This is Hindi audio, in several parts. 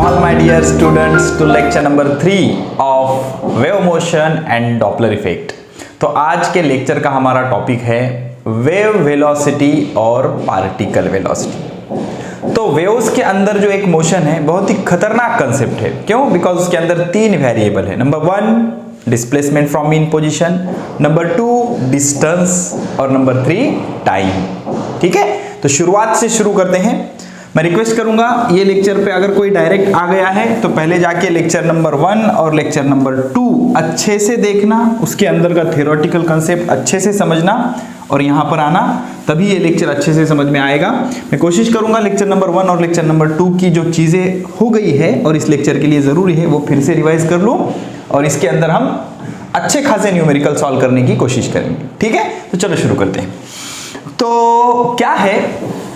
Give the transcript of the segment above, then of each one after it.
all my dear students to lecture number 3 of wave motion and Doppler effect। तो आज के लेक्चर का हमारा टॉपिक है वेव वेलोसिटी और पार्टिकल वेलोसिटी। तो वेव्स के अंदर जो एक मोशन है बहुत ही खतरनाक कंसेप्ट है। क्यों? बिकॉज उसके अंदर तीन वेरिएबल है। Number 1 displacement from mean position, number 2 distance और नंबर 3 टाइम। ठीक है, तो शुरुआत से शुरू करते हैं। मैं रिक्वेस्ट करूंगा ये लेक्चर पे अगर कोई डायरेक्ट आ गया है तो पहले जाके लेक्चर नंबर 1 और लेक्चर नंबर 2 अच्छे से देखना, उसके अंदर का थ्योरेटिकल कंसेप्ट अच्छे से समझना और यहाँ पर आना, तभी ये लेक्चर अच्छे से समझ में आएगा। मैं कोशिश करूंगा लेक्चर नंबर 1 और लेक्चर नंबर 2 की जो चीज़ें हो गई है और इस लेक्चर के लिए ज़रूरी है वो फिर से रिवाइज कर लूँ और इसके अंदर हम अच्छे खासे न्यूमेरिकल सॉल्व करने की कोशिश करेंगे। ठीक है, तो चलो शुरू करते हैं। तो क्या है,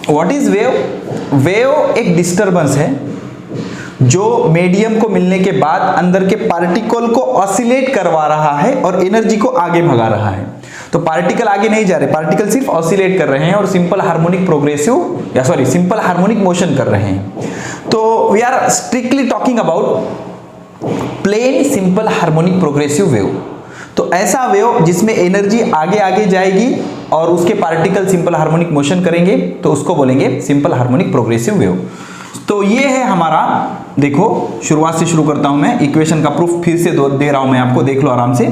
व्हाट इज वेव? वेव एक डिस्टरबेंस है जो मीडियम को मिलने के बाद अंदर के पार्टिकल को ऑसिलेट करवा रहा है और एनर्जी को आगे भगा रहा है। तो पार्टिकल आगे नहीं जा रहे, पार्टिकल सिर्फ ऑसिलेट कर रहे हैं और simple harmonic progressive simple harmonic motion कर रहे हैं। तो we are strictly talking about plane simple harmonic progressive wave. तो ऐसा वेव जिसमें एनर्जी आगे आगे जाएगी और उसके पार्टिकल सिंपल हार्मोनिक मोशन करेंगे तो उसको बोलेंगे सिंपल हार्मोनिक प्रोग्रेसिव वेव। तो ये है हमारा, देखो शुरुआत से शुरू करता हूं मैं, इक्वेशन का प्रूफ फिर से दे रहा हूं मैं आपको, देख लो आराम से।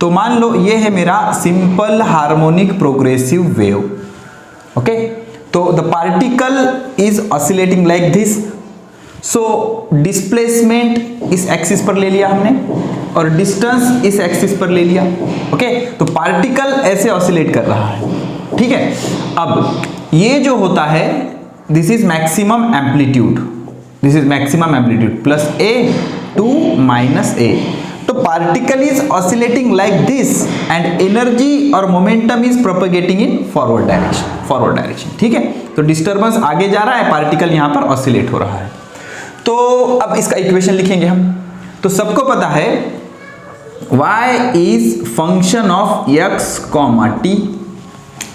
तो मान लो ये है मेरा simple harmonic progressive wave. Okay, तो the particle is oscillating like this. So displacement इस एक्सिस पर ले लिया हमने और डिस्टेंस इस एक्सिस पर ले लिया। ओके, तो पार्टिकल ऐसे ऑसिलेट कर रहा है। ठीक है, अब ये जो होता है this is maximum amplitude, this is maximum amplitude plus a to minus a. तो particle is oscillating like this and energy और momentum is propagating in forward direction. ठीक है, तो डिस्टर्बेंस आगे जा रहा है, पार्टिकल यहां पर ऑसिलेट हो रहा है। तो अब इसका इक्वेशन लिखेंगे हम। तो सबको पता है y is function of x, t।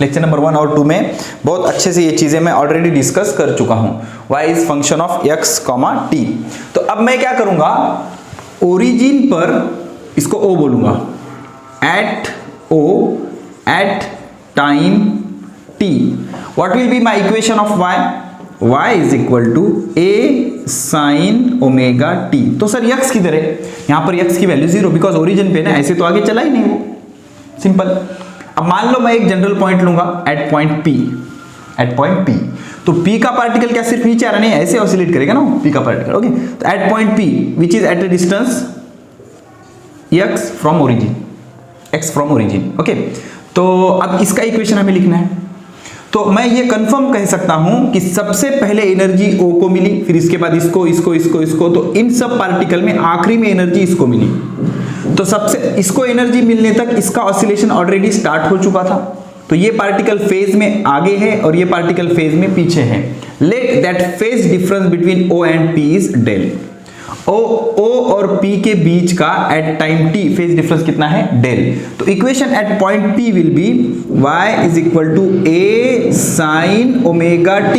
Lecture number 1 और 2 में बहुत अच्छे से ये चीजें मैं ऑलरेडी डिस्कस कर चुका हूं। y is function of x, t। तो अब मैं क्या करूंगा, ओरिजिन पर इसको o बोलूंगा, at o at time t। What will be my equation of y? y is equal to a sine omega t। तो सर x किधर है? यहां पर x की वैल्यू 0, बिकॉज ओरिजिन पे ना, ऐसे तो आगे चला ही नहीं वो, सिंपल। अब मान लो मैं एक जनरल पॉइंट लूंगा एट पॉइंट p। तो p का पार्टिकल क्या सिर्फ नीचे आ रहा नहीं, ऐसे ऑसिलेट करेगा ना p का पार्टिकल। ओके, तो at point p which is at a distance x from origin. Okay, तो अब इसका इक्वेशन हमें लिखना है। तो मैं ये कंफर्म कह सकता हूं कि सबसे पहले एनर्जी O को मिली, फिर इसके बाद इसको, तो इन सब पार्टिकल में आखिरी में एनर्जी इसको मिली। तो सबसे इसको एनर्जी मिलने तक इसका ऑसिलेशन ऑलरेडी स्टार्ट हो चुका था। तो ये पार्टिकल फेज में आगे है और ये पार्टिकल फेज में पीछे है। Let that phase difference between O and P is del. O और P के बीच का at time t phase difference कितना है? डेल। तो equation at point P will be y is equal to a sine omega t।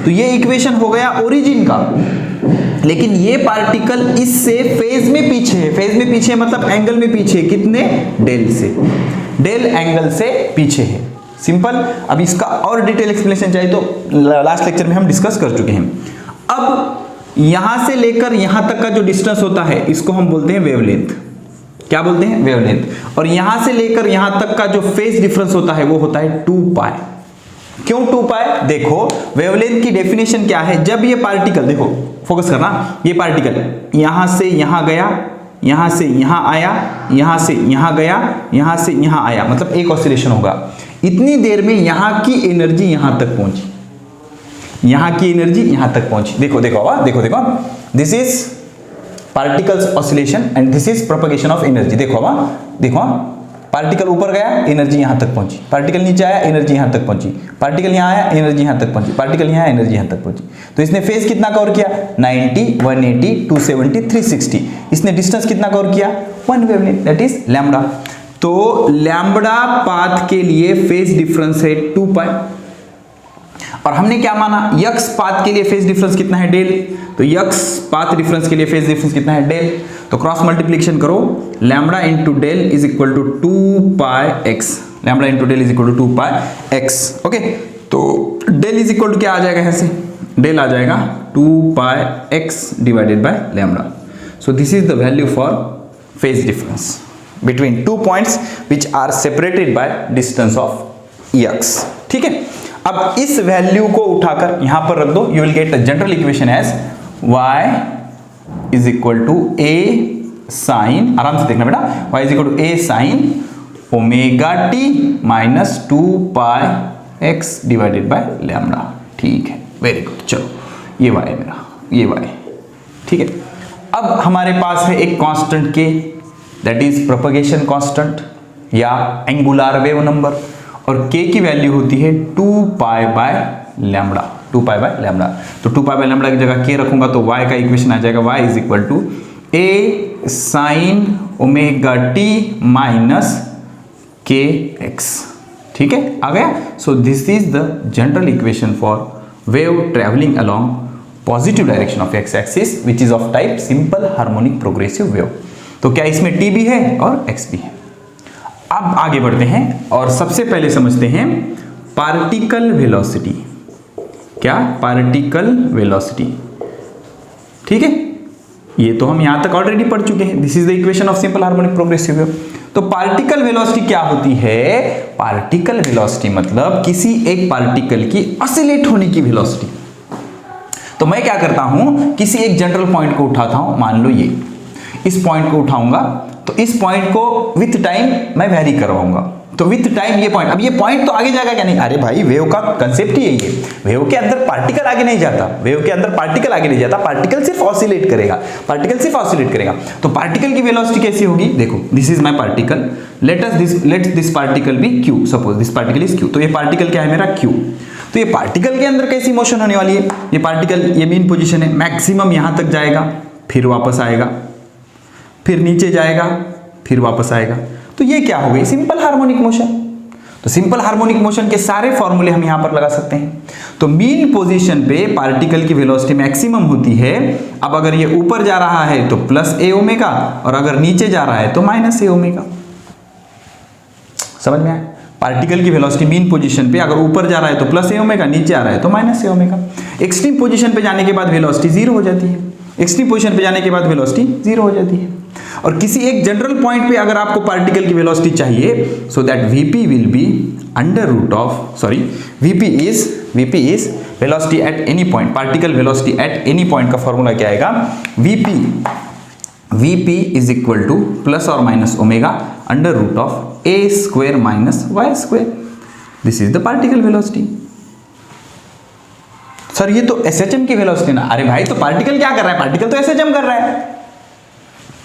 तो ये इक्वेशन हो गया ओरिजिन का, लेकिन ये पार्टिकल इससे फेज में पीछे है। फेज में पीछे मतलब एंगल में पीछे, कितने? डेल से, डेल एंगल से पीछे है। सिंपल। अब इसका और डिटेल एक्सप्लेनेशन चाहिए तो लास्ट लेक्चर में हम डिस्कस कर चुके हैं। अब यहां से लेकर यहां तक का जो डिस्टेंस होता है इसको हम बोलते हैं वेवलेंथ। क्या बोलते हैं? वेवलेंथ। और यहां से लेकर यहां तक का जो फेज डिफरेंस होता है वो होता है 2 पाई। क्यों 2 पाई? देखो वेवलेंथ की डेफिनेशन क्या है, जब ये पार्टिकल, देखो फोकस करना, ये पार्टिकल यहां से यहां गया, यहां से यहां आया, यहां से यहां गया, यहां से यहां आया, मतलब एक ऑसिलेशन होगा। इतनी देर में यहां की एनर्जी यहां तक पहुंची, यहां की एनर्जी यहां तक पहुंची। देखो this is particles oscillation and this is propagation of energy. देखो पार्टिकल ऊपर गया, एनर्जी यहां तक पहुंची, पार्टिकल नीचे आया, एनर्जी यहां तक पहुंची, पार्टिकल यहां आया, एनर्जी यहां तक पहुंची, पार्टिकल यहां आया, एनर्जी यहां तक पहुंची। तो इसने फेज कितना कवर किया? 90, 180, 270, 360। इसने डिस्टेंस कितना कवर किया? 1 वेवलेंथ, दैट इज लैम्बडा। तो लैम्बडा पाथ के लिए फेज डिफरेंस है 2 पाई। और हमने क्या माना, यक्स पाथ के लिए फेज डिफरेंस कितना है, डेल। तो यक्स पाथ डिफरेंस के लिए फेज डिफरेंस कितना है, डेल। तो क्रॉस मल्टीप्लिकेशन करो, lambda into del is equal to 2 pi x, lambda into del is equal to 2 pi x. Okay, तो डेल इज इक्वल टू क्या आ जाएगा, यहाँ से डेल आ जाएगा 2 pi x divided by lambda. So this is the value for phase difference between two points which are separated by distance of x. ठीक है, अब इस वैल्यू को उठाकर यहां पर रख दो, you will get the general equation as y is equal to a sine, आराम से देखना बेटा, y is equal to a sine omega t minus 2 pi x divided by lambda. ठीक है, वेरी गुड। चलो ये y है मेरा, ये y। ठीक है, अब हमारे पास है एक constant k, that is propagation constant या एंगुलर वेव नंबर, और k की वैल्यू होती है 2 pi by lambda, 2 pi by lambda. तो 2 पाई बाय लैम्बडा की जगह k रखूंगा तो y का इक्वेशन आ जाएगा y is equal to a sine omega t minus k x. ठीक है, आ गया। So this is the general equation for wave travelling along positive direction of x axis which is of type simple harmonic progressive wave. तो क्या इसमें t भी है और x भी है। अब आगे बढ़ते हैं और सबसे पहले समझते हैं पार्टिकल वेलोसिटी। क्या, पार्टिकल वेलोसिटी। ठीक है, ये तो हम यहां तक ऑलरेडी पढ़ चुके हैं, this is the equation of simple harmonic progressive wave. तो पार्टिकल वेलोसिटी क्या होती है, पार्टिकल वेलोसिटी मतलब किसी एक पार्टिकल की ऑसिलेट होने की वेलोसिटी। तो मैं क्या करता हूं, किसी एक जनरल पॉइंट को उठाता हूं, मान लो ये इस पॉइंट को उठाऊंगा, तो इस पॉइंट को विथ टाइम मैं वेरी करवाऊंगा। तो विथ टाइम ये पॉइंट, अब ये पॉइंट तो आगे जाएगा क्या, नहीं। अरे भाई, वेव का कंसेप्ट ही यही है, वेव के अंदर पार्टिकल आगे नहीं जाता, वेव के अंदर पार्टिकल आगे नहीं जाता, पार्टिकल सिर्फ ऑसिलेट करेगा, पार्टिकल सिर्फ ऑसिलेट करेगा। तो पार्टिकल की वेलोसिटी कैसी होगी, देखो this is my particle, let this particle be q, suppose this particle is q। तो ये पार्टिकल क्या है मेरा, q। तो ये पार्टिकल के अंदर कैसी मोशन होने वाली है, ये पार्टिकल, ये मीन पोजीशन है, मैक्सिमम यहां तक जाएगा, फिर वापस आएगा, फिर नीचे जाएगा, फिर वापस आएगा। तो ये क्या हो गई, सिंपल हार्मोनिक मोशन। तो सिंपल हार्मोनिक मोशन के सारे फॉर्मूले हम यहां पर लगा सकते हैं। तो मीन पोजीशन पे पार्टिकल की वेलोसिटी मैक्सिमम होती है। अब अगर ये ऊपर जा रहा है तो प्लस ए ओमेगा, और अगर नीचे जा रहा है तो माइनस ए ओमेगा। समझ में आया, पार्टिकल की वेलोसिटी मीन पोजीशन पे अगर ऊपर जा रहा है तो प्लस ए ओमेगा, नीचे आ रहा है तो minus a omega. Extreme position पे जाने के बाद वेलोसिटी जीरो हो जाती है, एक्सट्रीम पोजीशन पे जाने के बाद वेलोसिटी जीरो हो जाती है। और किसी एक जनरल पॉइंट पे अगर आपको पार्टिकल की वेलोसिटी चाहिए, so that VP will be under root of, sorry, VP is velocity at any point, particle velocity at any point का फॉर्मूला क्या आएगा, VP is equal to plus और minus omega under root of a square minus y square. This is the particle velocity. Sir ये तो एसएचएम की वेलोसिटी ना। अरे भाई, तो पार्टिकल क्या कर रहा है, पार्टिकल तो एसएचएम कर रहा है,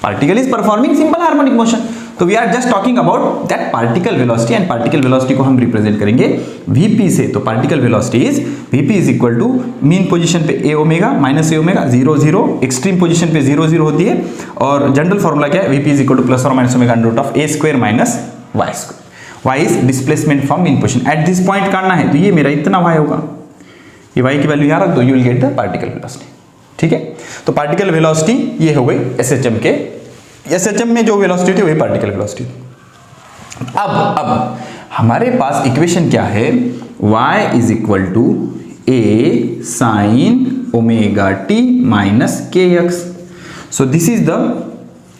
particle is performing simple harmonic motion. तो we are just talking about that particle velocity, and particle velocity को हम रिप्रेजेंट करेंगे वीपी से। तो particle velocity is VP is equal to mean position पे a omega minus a omega 0 0, extreme position पे 0 0 होती है, और जनरल फॉर्मूला क्या है, VP is equal to plus और minus omega under root of a square minus y square. Y is displacement from mean position, at this point काटना है, तो ये मेरा इतना वाई होगा, ये वाई की वैल्यू यहाँ रख दो, you will get the particle velocity. ठीक है, तो पार्टिकल वेलोसिटी ये हो गई एसएचएम के, एसएचएम में जो वेलोसिटी थी वही पार्टिकल वेलोसिटी। अब हमारे पास इक्वेशन क्या है, y is equal to a sine omega t minus k x. So this is the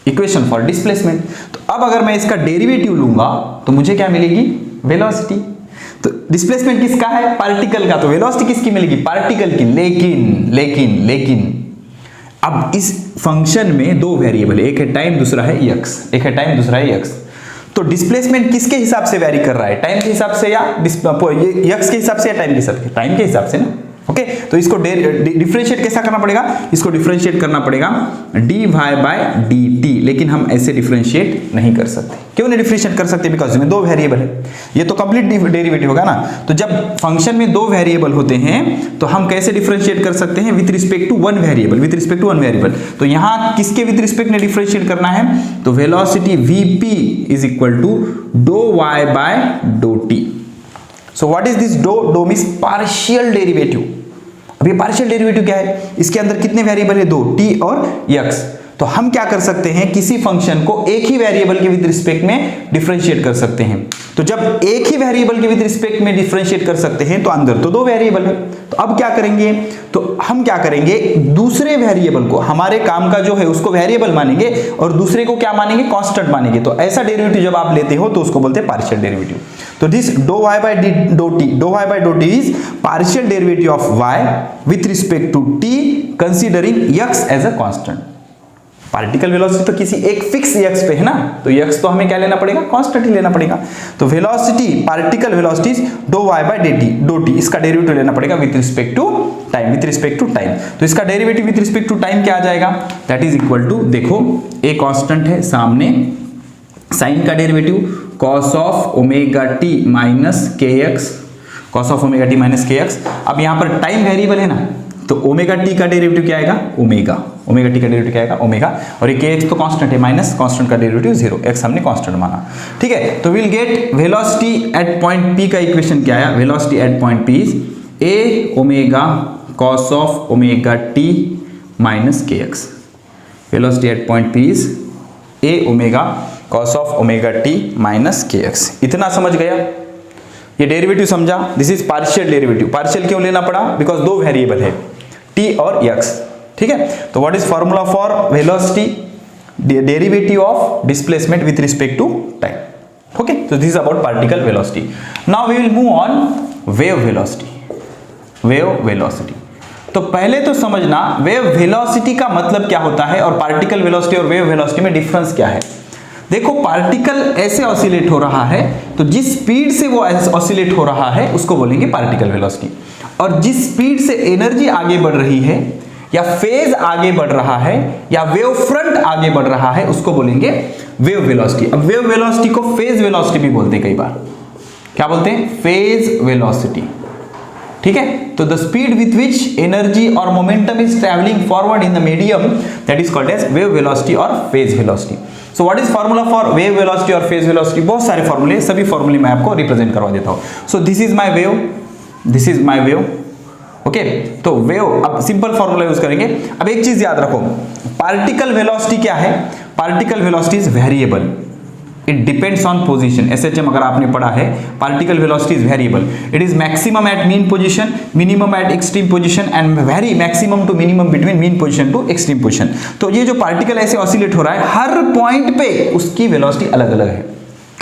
equation for displacement. तो अब अगर मैं इसका डेरिवेटिव लूंगा तो मुझे क्या मिलेगी, वेलोसिटी। तो डिस्प्लेसमेंट किसका है, पार्टिकल का, तो वेलोसिटी किसकी मिलेगी, पार्टिकल की। लेकिन अब इस फंक्शन में दो वेरिएबल है, एक है टाइम, दूसरा है एक्स, एक है टाइम, दूसरा है एक्स। तो डिस्प्लेसमेंट किसके हिसाब से वेरी कर रहा है, टाइम के हिसाब से या एक्स के हिसाब से या टाइम के हिसाब से, टाइम के हिसाब से ना। ओके, तो इसको डिफरेंशिएट कैसा करना पड़ेगा, इसको डिफरेंशिएट करना पड़ेगा dy बाय dt, लेकिन हम ऐसे डिफरेंशिएट नहीं कर सकते। क्यों नहीं डिफरेंशिएट कर सकते, बिकॉज इसमें दो वेरिएबल है, ये तो कंप्लीट डेरिवेटिव होगा ना। तो जब फंक्शन में दो वेरिएबल होते हैं तो हम कैसे डिफरेंशिएट कर सकते हैं, with respect to one variable, तो यहाँ किसके विथ रिस्पेक्ट में डिफरेंशिएट करना है, तो velocity vp is equal to dou y by dough t। So what is this dou? Dou means partial derivative. अब ये पार्शियल डेरिवेटिव क्या है? इसके अंदर कितने वेरिएबल है? दो, t और x। तो हम क्या कर सकते हैं, किसी फंक्शन को एक ही वेरिएबल के विद रिस्पेक्ट में डिफरेंशिएट कर सकते हैं। तो जब एक ही वेरिएबल के विद रिस्पेक्ट में डिफरेंशिएट कर सकते हैं तो अंदर तो दो वेरिएबल है। तो अब क्या करेंगे, तो हम क्या करेंगे, दूसरे वेरिएबल को, हमारे काम का जो है उसको वेरिएबल मानेंगे और दूसरे को क्या मानेंगे, कांस्टेंट मानेंगे। तो ऐसा डेरिवेटिव जब आप लेते हो तो उसको बोलते हैं पार्शियल डेरिवेटिव। तो this dou y by dou t is partial derivative of y with respect to t considering x as a constant। Particle velocity तो किसी एक फिक्स x पे है ना, तो x तो हमें क्या लेना पड़ेगा, कांस्टेंट ही लेना पड़ेगा। तो velocity, particle velocity dou y by dou t, इसका डेरिवेटिव लेना पड़ेगा with respect to time, with respect to time. तो इसका derivative with respect to time क्या आ जाएगा, दैट इज इक्वल टू, देखो a कांस्टेंट है, सामने साइन का derivative cos of omega t minus kx, cos of omega t minus kx। अब यहाँ पर टाइम वेरिएबल है ना, तो ओमेगा t का डेरिवेटिव क्या आएगा, ओमेगा t का डेरिवेटिव क्या आएगा, ओमेगा, और ये kx तो कांस्टेंट है, माइनस कांस्टेंट का डेरिवेटिव 0, x हमने कांस्टेंट माना, ठीक है। तो will get velocity at point p का इक्वेशन क्या आया, velocity at point p is a omega cos of omega t minus kx। Velocity at point p is a omega cos of omega t minus kx। इतना समझ गया, ये डेरिवेटिव समझा। This is partial derivative. Partial क्यों लेना पड़ा, बिकॉज दो वेरिएबल है t और x, ठीक है। तो what is formula for velocity, derivative of displacement with respect to time. Okay, तो this is about particle velocity. Now we will move on wave velocity. Wave velocity, तो पहले तो समझना वेव वेलोसिटी का मतलब क्या होता है और पार्टिकल वेलोसिटी और वेव वेलोसिटी में डिफरेंस क्या है। देखो, पार्टिकल ऐसे ऑसिलेट हो रहा है, तो जिस स्पीड से वो ऑसिलेट हो रहा है उसको बोलेंगे पार्टिकल वेलोसिटी, और जिस स्पीड से एनर्जी आगे बढ़ रही है या फेज आगे बढ़ रहा है या वेव फ्रंट आगे बढ़ रहा है उसको बोलेंगे वेव वेलोसिटी। अब वेव वेलोसिटी को फेज वेलोसिटी भी बोलते हैं, कई बार क्या बोलते हैं, फेज वेलोसिटी, ठीक है। तो the speed with which energy और momentum is travelling forward in the medium, that is called as wave velocity और phase velocity. So what is formula for wave velocity और फेज वेलोसिटी, बहुत सारे फॉर्मूले, सभी फॉर्मूले मैं आपको रिप्रेजेंट करवा देता हूं। सो this is my wave, this is my wave, okay. तो वेव, अब सिंपल फॉर्मूला यूज करेंगे। अब एक चीज याद रखो, पार्टिकल वेलोसिटी क्या है, particle velocity is variable, it depends on position. SHM अगर आपने पढ़ा है, particle velocity is variable, it is maximum at mean position, minimum at extreme position and vary maximum to minimum between mean position to extreme position. तो ये जो पार्टिकल ऐसे ऑसिलेट हो रहा है, हर पॉइंट पे उसकी वेलोसिटी अलग अलग है।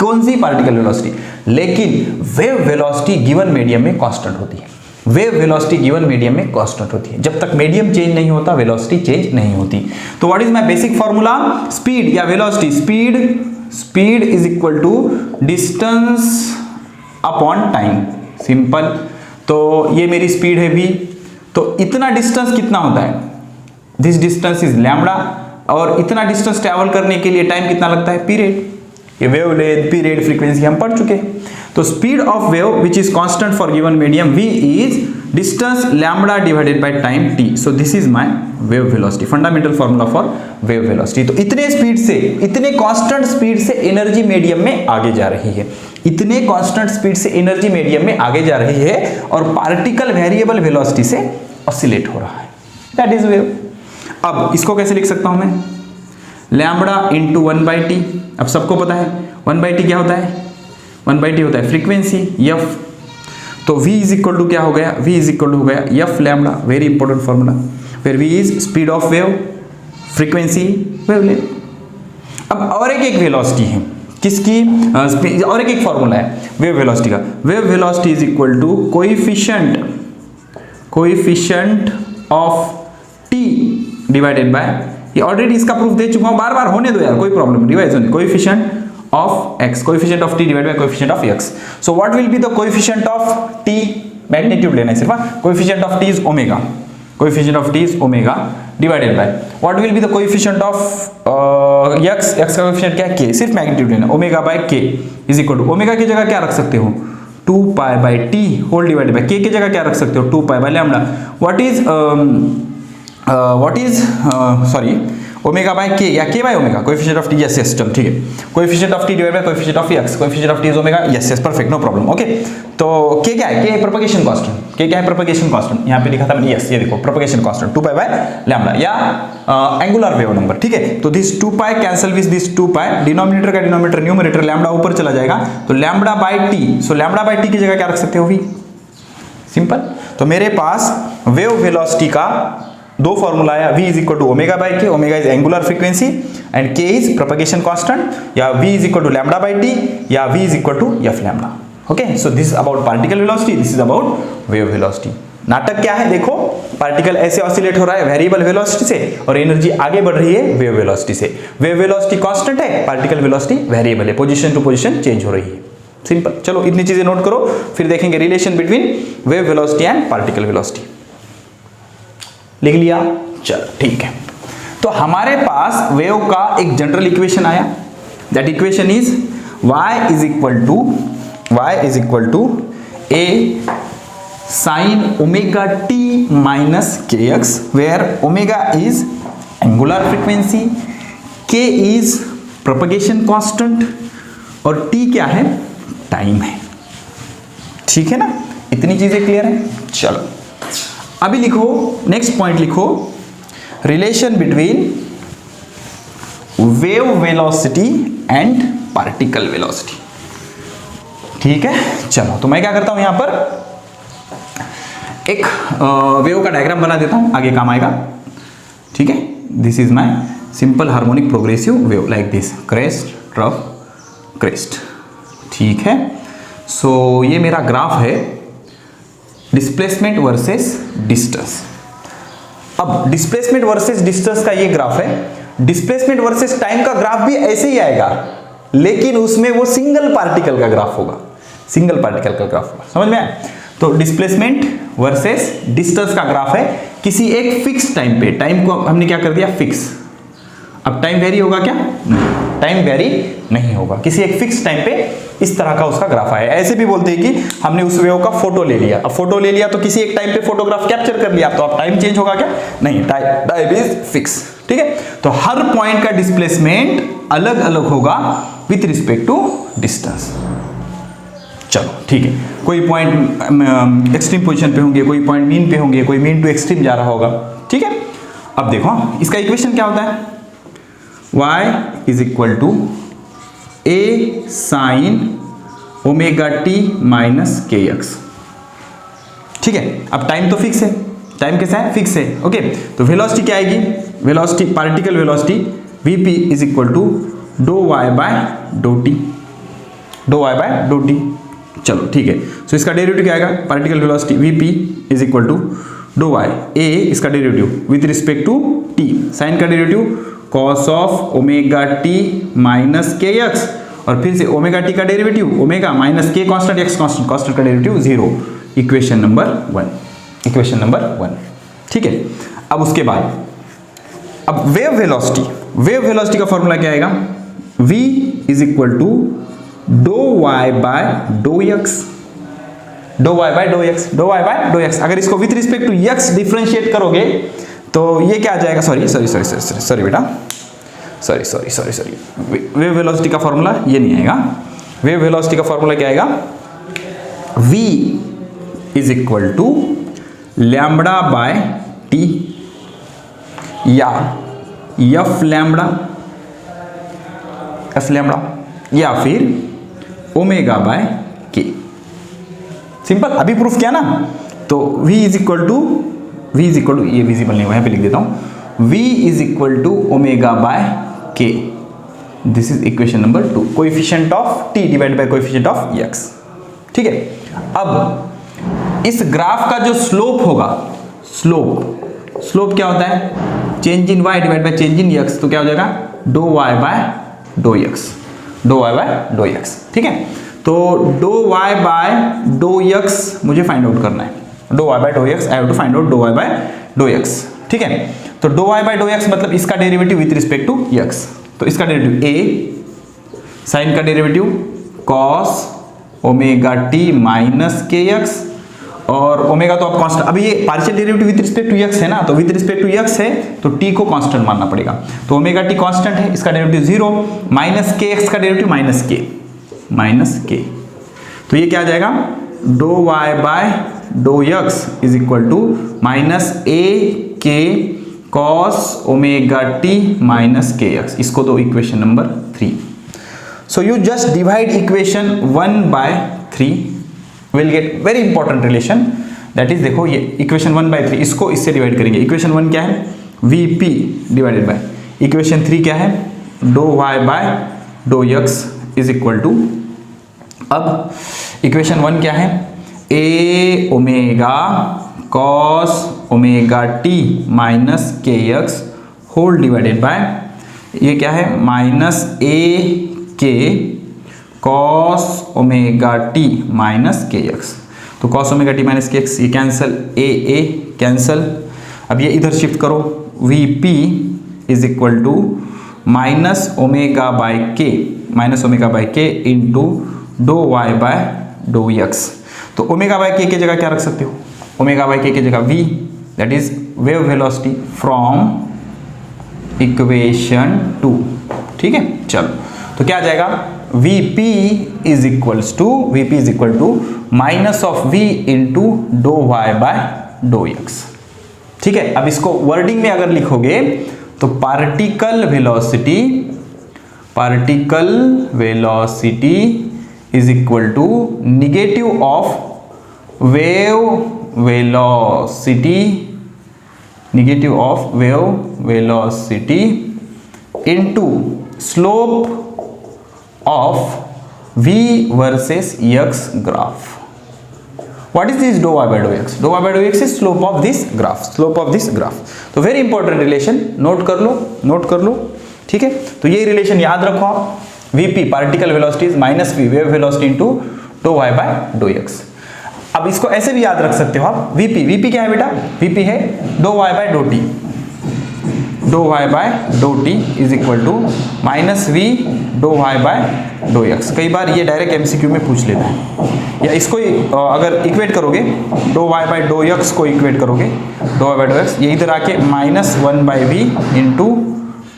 कौन सी, पार्टिकल वेलोसिटी। लेकिन वेव वेलोसिटी गिवन मीडियम में कांस्टेंट होती है। वेव वेलोसिटी गिवन मीडियम में कांस्टेंट होती है। जब तक मीडियम चेंज नहीं होता वेलोसिटी चेंज नहीं होती। तो what is my basic formula, speed या velocity, speed is equal to distance upon time, simple. तो ये मेरी स्पीड है v, तो इतना डिस्टेंस कितना होता है, दिस डिस्टेंस इज लैम्बडा, और इतना डिस्टेंस ट्रैवल करने के लिए टाइम कितना लगता है, पीरियड। ये वेव लेंथ, पीरियड, फ्रीक्वेंसी हम पढ़ चुके हैं। तो speed of wave which is constant for given medium v is distance lambda divided by time t। So this is my wave velocity, fundamental formula for wave velocity. तो इतने स्पीड से, इतने कांस्टेंट स्पीड से एनर्जी मीडियम में आगे जा रही है, इतने कांस्टेंट स्पीड से एनर्जी मीडियम में आगे जा रही है, और पार्टिकल वेरिएबल वेलोसिटी से ऑसिलेट हो रहा है, दैट इज वेव। अब इसको कैसे लिख सकता हूं मैं, लैम्बडा इंटू 1/t। अब सबको पता है 1/t क्या होता है, 1/t होता है फ्रीक्वेंसी f। तो v इज इक्वल टू क्या हो गया, v इज इक्वल टू हो गया f lambda, very important formula, फिर v is speed of wave, frequency wavelength. अब और एक वेलोसिटी है, किसकी, और एक फॉर्मूला है वेव वेलोसिटी का। Wave velocity is equal to coefficient of t divided by, ये ऑलरेडी इसका प्रूफ दे चुका हूं, बार बार होने दो यार, कोई प्रॉब्लम नहीं, रिवाइज होने, coefficient of x, coefficient of t divided by coefficient of x. So what will be the coefficient of t, magnitude लेना है सिर्फ, coefficient of t is omega, coefficient of t is omega divided by what will be the coefficient of x, x का coefficient क्या है, k, सिर्फ magnitude लेना, omega by k is equal to, omega की जगह क्या रख सकते हो, 2 pi by t whole divided by, k की जगह क्या रख सकते हो, 2 pi by lambda। what is omega by k या k by omega, coefficient of t, yes yes, चलो ठीक है, coefficient of t divide by coefficient of x, coefficient of t is omega, yes yes, perfect, no problem, okay. तो के क्या है, के प्रोपगेशन कांस्टेंट, के क्या है प्रोपगेशन कांस्टेंट, यहाँ पे लिखा था मैंने, यस ये देखो propagation constant 2 pi by lambda या एंगुलर वेव नंबर, ठीक है। तो this 2 pi cancel with this 2 pi, denominator का डिनोमिनेटर न्यूमरेटर लैम्डा ऊपर चला जाएगा, तो lambda by T, so lambda by T की जगह क्या रख सकते हो भी, सिंपल। तो मेरे पास वेव वेलोसिटी का दो फॉर्मूला आया, v is equal to omega by k, omega is angular frequency and k is propagation constant, या v is equal to lambda by t या v is equal to f lambda, okay. So this is about particle velocity, this is about wave velocity. नाटक क्या है, देखो पार्टिकल ऐसे ऑसिलेट हो रहा है वेरिएबल वेलोसिटी से और एनर्जी आगे बढ़ रही है वेव वेलोसिटी से। वेव वेलोसिटी कांस्टेंट है, पार्टिकल वेलोसिटी वेरिएबल है, पोजीशन टू पोजीशन चेंज हो रही है, सिंपल। चलो इतनी चीजें नोट करो, फिर देखेंगे relation between wave velocity and particle velocity. लिख लिया, चलो ठीक है। तो हमारे पास वेव का एक जनरल इक्वेशन आया, that equation is y is equal to a sin omega t minus kx, where omega is angular frequency, k is propagation constant और t क्या है, टाइम है, ठीक है ना। इतनी चीजें क्लियर है। चलो अभी लिखो, नेक्स्ट पॉइंट लिखो, relation between wave velocity and particle velocity, ठीक है। चलो तो मैं क्या करता हूं, यहां पर एक वेव का डायग्राम बना देता हूं, आगे काम आएगा, ठीक है। This is my simple harmonic progressive wave, like this, crest trough crest, ठीक है। सो ये मेरा ग्राफ है डिस्प्लेसमेंट वर्सेस डिस्टेंस। अब डिस्प्लेसमेंट वर्सेस डिस्टेंस का ये ग्राफ है, डिस्प्लेसमेंट वर्सेस टाइम का ग्राफ भी ऐसे ही आएगा, लेकिन उसमें वो सिंगल पार्टिकल का ग्राफ होगा, सिंगल पार्टिकल का ग्राफ होगा, समझ में आया। तो डिस्प्लेसमेंट वर्सेस डिस्टेंस का ग्राफ है किसी एक फिक्स टाइम पे, टाइम को हमने क्या कर दिया फिक्स। अब टाइम वेरी होगा क्या, टाइम वेरी नहीं होगा, किसी एक फिक्स टाइम पे इस तरह का उसका ग्राफ आया। ऐसे भी बोलते हैं कि हमने उस वेव का फोटो ले लिया, अब फोटो ले लिया तो किसी एक टाइम पे फोटोग्राफ कैप्चर कर लिया, तो अब टाइम चेंज होगा क्या, नहीं, टाइम इज फिक्स, ठीक है। तो हर पॉइंट का डिस्प्लेसमेंट अलग अलग होगा विथ रिस्पेक्ट टू डिस्टेंस। चलो ठीक है, कोई पॉइंट एक्सट्रीम पोजीशन पे होंगे, कोई पॉइंट मीन पे होंगे, कोई मीन टू एक्सट्रीम जा रहा होगा, ठीक है। अब देखो इसका इक्वेशन क्या होता है, y is equal to a sin omega t minus k x, ठीक है। अब टाइम तो फिक्स है, टाइम कैसा है, फिक्स है, ओके। तो वेलोसिटी क्या आएगी, velocity particle velocity vp is equal to dough y by dough t, dough y by dough t, चलो ठीक है। सो इसका डेरिवेटिव क्या आएगा, particle velocity vp is equal to dough y, a इसका derivative with respect to t, sine का derivative cos of omega t minus k x, और फिर से ओमेगा t का derivative omega minus k constant x constant, constant का derivative 0, equation number 1, equation number 1, ठीक है। अब उसके बाद अब वेव वेलोसिटी का फॉर्मूला क्या आएगा, v is equal to dough y by dough x, dou y by dough x, dou y by dough x. अगर इसको with respect to x differentiate करोगे तो ये क्या आ जाएगा, सॉरी बेटा, सॉरी, वेव वेलोसिटी का फॉर्मूला ये नहीं आएगा, वेव वेलोसिटी का फॉर्मूला क्या आएगा, v is equal to lambda by t या एफ लैम्बडा या फिर ओमेगा बाय के, सिंपल। अभी प्रूफ किया ना, तो v इज इक्वल टू ये विजिबल नहीं हुआ, यहाँ पे लिख देता हूँ, v is equal to omega by k, this is equation number 2, coefficient of t divide by coefficient of x, ठीक है। अब इस ग्राफ का जो स्लोप होगा, स्लोप क्या होता है, change in y divide by change in x, तो क्या हो जाएगा dou y by dough x, dou y by dough x, ठीक है। तो dou y by dough x मुझे फाइंड आउट करना है, dough y by dough x, I have to find out dou y by dough x, ठीक है। तो dou y by dough x मतलब इसका derivative with respect to x, तो इसका डेरिवेटिव a, साइन का derivative cos omega t minus k x, और ओमेगा तो अब कांस्टेंट, अभी ये partial derivative with respect to x है ना, तो विद रिस्पेक्ट टू एक्स है तो टी को कांस्टेंट मानना पड़ेगा। तो ओमेगा टी कांस्टेंट है, इसका डेरिवेटिव 0, माइनस के एक्स का डेरिवेटिव माइनस के, तो ये क्या आ जाएगा, do y by dough x is equal to minus a k cos omega t minus k x. इसको तो equation number 3। So you just divide equation 1 by 3, will get very important relation, that is देखो ये इक्वेशन 1 by 3, इसको इससे डिवाइड करेंगे। इक्वेशन 1 क्या है, Vp डिवाइडेड बाय इक्वेशन 3 क्या है, do y by dough x is equal to, अब इक्वेशन 1 क्या है, a omega cos omega t minus k x whole divided by, ये क्या है, minus a k cos omega t minus k x. तो cos omega t minus k x ये कैंसल, ए कैंसल, अब ये इधर शिफ्ट करो, V P is equal to minus omega by k into dough y by dough x. तो ओमेगा बाय के की जगह क्या रख सकते हो, ओमेगा बाय के की जगह v, that is wave velocity from equation 2, ठीक है। चलो तो क्या आ जाएगा, Vp is equal to minus of v into dough y by dough x, ठीक है। अब इसको वर्डिंग में अगर लिखोगे तो particle velocity is equal to negative of wave velocity into slope of v versus x graph. What is this dou y by dou x? Dou y by dou x is slope of this graph. तो वेरी इंपॉर्टेंट रिलेशन नोट कर लो, ठीक है। तो ये रिलेशन याद रखो आप, Vp particle velocity is minus v wave velocity into dou y by dough x। अब इसको ऐसे भी याद रख सकते हो आप, Vp क्या है बेटा, Vp है dough y by dough t, dough y by dough t is equal to minus v डो वाई बाय डो एक्स। कई बार ये डायरेक्ट एमसीक्यू में पूछ लेता है, या इसको अगर इक्वेट करोगे, डो वाई बाय डो एक्स को इक्वेट करोगे, डो वाई बाय डो एक्स, ये इधर आके minus 1 by v into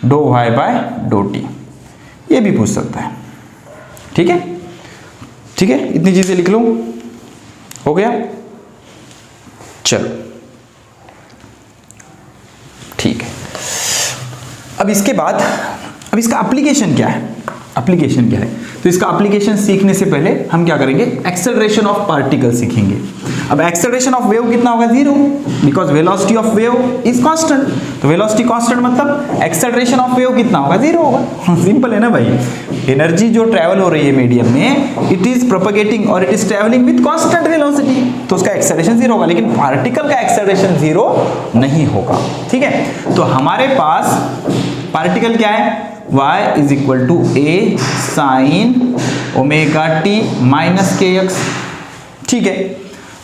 dough y by dough t, ये भी पूछ सकता है, ठीक है। इतनी चीजें लिख लो, हो गया। चलो ठीक है। अब इसके बाद अब इसका एप्लीकेशन क्या है, तो इसका एप्लीकेशन सीखने से पहले हम क्या करेंगे, एक्सेलरेशन ऑफ पार्टिकल सीखेंगे। अब एक्सेलरेशन ऑफ वेव कितना होगा, 0, because velocity of wave is constant. तो वेलोसिटी कांस्टेंट मतलब एक्सेलरेशन ऑफ वेव कितना होगा, 0 होगा। सिंपल है ना भाई, एनर्जी जो ट्रैवल हो रही है मीडियम में, इट इज प्रोपेगेटिंग और it is travelling with constant velocity, तो उसका एक्सेलरेशन 0 होगा। लेकिन पार्टिकल का एक्सेलरेशन 0 नहीं होगा, ठीक है। तो हमारे पास पार्टिकल क्या है, y is equal to a sine omega t minus k x, ठीक है।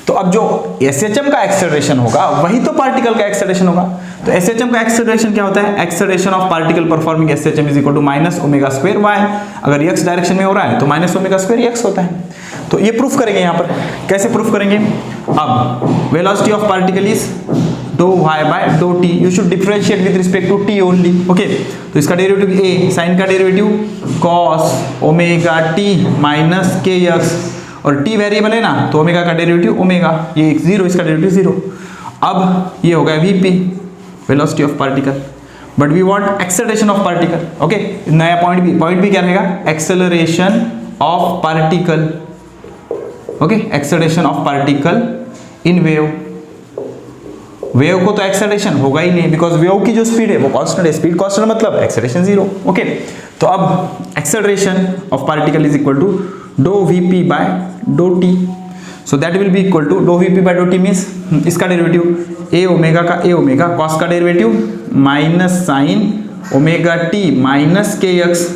तो अब जो SHM का एक्सेलरेशन होगा वही तो पार्टिकल का एक्सेलरेशन होगा। तो SHM का एक्सेलरेशन क्या होता है, acceleration of particle performing SHM is equal to minus omega square y। अगर x डायरेक्शन में हो रहा है तो माइनस ओमेगा स्क्वायर x होता है। तो ये प्रूफ करेंगे, यहाँ पर कैसे प्रूफ करेंगे। अब वेलोसिटी ऑफ पार्टिकल इज डो y by dough t, you should differentiate with respect to t only, okay. तो इसका डेरिवेटिव a, साइन का derivative cos omega t minus k x, और t वेरिएबल है ना, तो ओमेगा का डेरिवेटिव ओमेगा, ये 0, इसका डेरिवेटिव 0। अब ये हो गया vp velocity of particle, but we want acceleration of particle, okay. नया पॉइंट भी क्या रहेगा, acceleration of particle, okay, acceleration of particle in wave को तो एक्सेलरेशन होगा ही नहीं, बिकॉज वेव की जो स्पीड है वो कांस्टेंट है, स्पीड कांस्टेंट मतलब एक्सेलरेशन 0, ओके। तो अब acceleration of particle is equal to डो v p by dough t, so that will be equal to डो v p by dough t means इसका डेरिवेटिव ए ओमेगा का ए ओमेगा, कॉस का derivative minus sine omega t minus k x,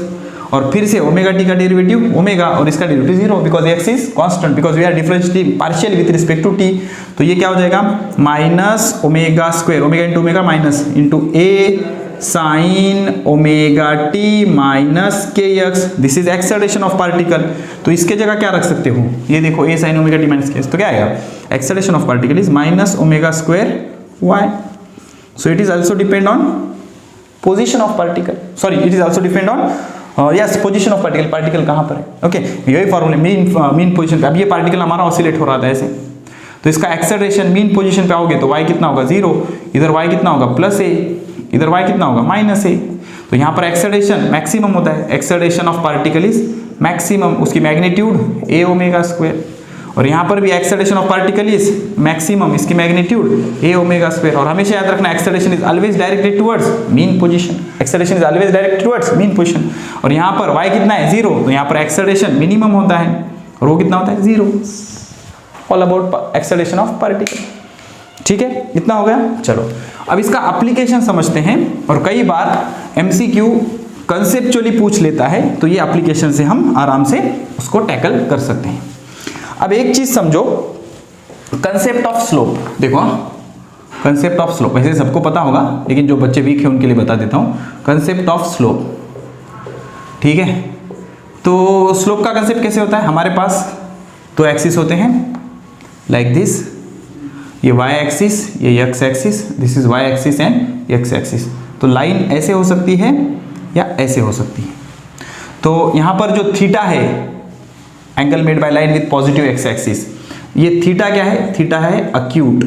और फिर से ओमेगा टी का डेरिवेटिव ओमेगा, और इसका derivative 0 because x is constant, because we are differentiating partial with respect to t. तो ये क्या हो जाएगा, minus omega square, omega into omega minus into a sine omega t minus k x, this is acceleration of particle. तो इसके जगह क्या रख सकते हो, ये देखो a sine omega t minus k x, तो क्या आएगा, acceleration of particle is minus omega square y. So it is also depend on position of particle, sorry it is also depend on yes position of particle, particle कहाँ पर है, ओके यही फॉर्मूला मीन पोजीशन पे। अब ये पार्टिकल हमारा ऑसिलेट हो रहा था ऐसे, तो इसका एक्सेलरेशन मीन पोजीशन पे आओगे तो y कितना होगा 0, इधर y कितना होगा प्लस a, इधर y कितना होगा माइनस a। तो यहाँ पर एक्सेलरेशन मैक्सिमम होता है, acceleration of particle is maximum, उसकी मैग्नीट्यूड a ओमेगा स्क्वायर, और यहाँ पर भी acceleration of particle is maximum, इसकी मैग्नीट्यूड a ओमेगा स्क्वायर। और हमेशा याद रखना acceleration is always directed towards mean position, acceleration is always directed towards mean position. और यहाँ पर y कितना है 0, तो यहाँ पर एक्सेलरेशन मिनिमम होता है और वो कितना होता है 0। All about acceleration of particle, ठीक है, इतना हो गया। चलो अब इसका एप्लीकेशन समझते हैं, और कई बार एमसीक्यू कंसेप्चुअली पूछ लेता है, तो ये एप्लीकेशन से हम आराम से उसको टैकल कर सकते हैं। अब एक चीज समझो, कंसेप्ट ऑफ स्लोप, देखो कंसेप्ट ऑफ स्लोप वैसे सबको पता होगा, लेकिन जो बच्चे वीक है उनके लिए बता देता हूं, कंसेप्ट ऑफ स्लोप, ठीक है। तो स्लोप का कंसेप्ट कैसे होता है, हमारे पास दो एक्सिस होते हैं लाइक दिस, ये y एक्सिस, ये x axis, this is y axis and x axis. तो लाइन ऐसे हो सकती है या ऐसे हो सकती है। तो यहाँ पर जो थीटा है, angle made by line with positive x axis, ये थीटा क्या है, थीटा है अक्यूट,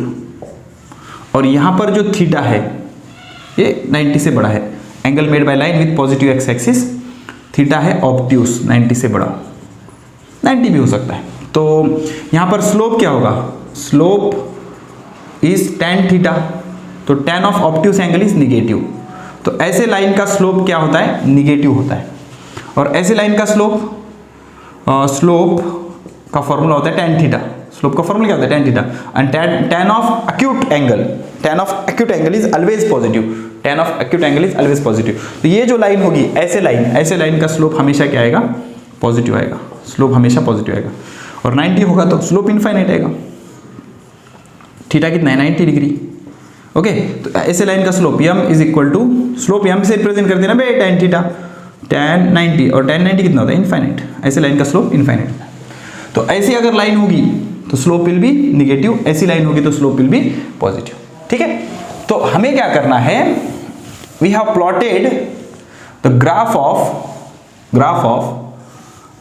और यहाँ पर जो थीटा है ये 90 से बड़ा है, angle made by line with positive x axis, theta है ऑब्ट्यूस, 90 से बड़ा, 90 भी हो सकता है। तो यहाँ पर स्लोप क्या होगा, स्लोप इज tan थीटा, तो tan of obtuse angle is negative. तो ऐसे लाइन का स्लोप क्या होता है, निगेटिव होता है, और ऐसे लाइन का स्लोप का फॉर्मूला होता है tan थीटा। स्लोप का फॉर्मूला क्या होता है tan theta, and tan of acute angle is always positive, tan of acute angle is always positive. तो ये जो लाइन होगी ऐसे लाइन का स्लोप हमेशा क्या आएगा, पॉजिटिव आएगा, स्लोप हमेशा पॉजिटिव आएगा। और 90 होगा तो स्लोप इनफाइनाइट आएगा, थीटा कितना है 90 डिग्री, ओके। तो ऐसे लाइन का slope m is equal to, slope m से रिप्रेजेंट कर देना बे tan थीटा, tan 90, और tan 90 कितना होता है इनफाइनाइट, ऐसे लाइन का स्लोप इनफाइनाइट होता है। तो ऐसी अगर लाइन होगी तो स्लोप विल बी निगेटिव, ऐसी लाइन होगी तो स्लोप विल बी पॉजिटिव, ठीक है। तो हमें क्या करना है, we have plotted the graph of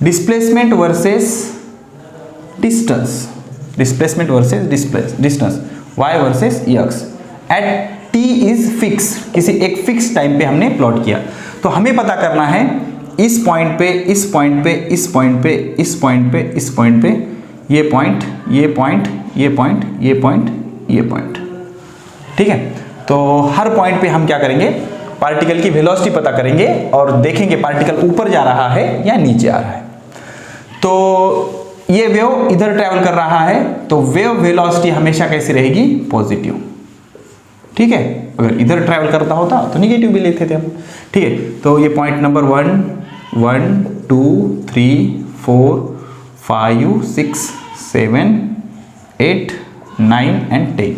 displacement versus distance, displacement versus distance y versus x at t is fix, किसी एक फिक्स टाइम पे हमने प्लॉट किया। तो हमें पता करना है इस पॉइंट पे, इस पॉइंट पे, इस पॉइंट पे, इस पॉइंट पे, इस पॉइंट पे, ये पॉइंट, ये पॉइंट, ये पॉइंट, ये पॉइंट, ये पॉइंट, ठीक है। तो हर पॉइंट पे हम क्या करेंगे, पार्टिकल की वेलोसिटी पता करेंगे और देखेंगे पार्टिकल ऊपर जा रहा है या नीचे आ रहा है। तो ये वेव इधर ट्रैवल कर रहा है, तो वेव वेलोसिटी हमेशा कैसी रहेगी, पॉजिटिव, ठीक है। अगर इधर ट्रैवल करता होता तो निगेटिव भी लेते थे हम, ठीक है। तो ये पॉइंट नंबर 1, 2, 3, 4, 5, 6, 7, 8, 9 एंड 10,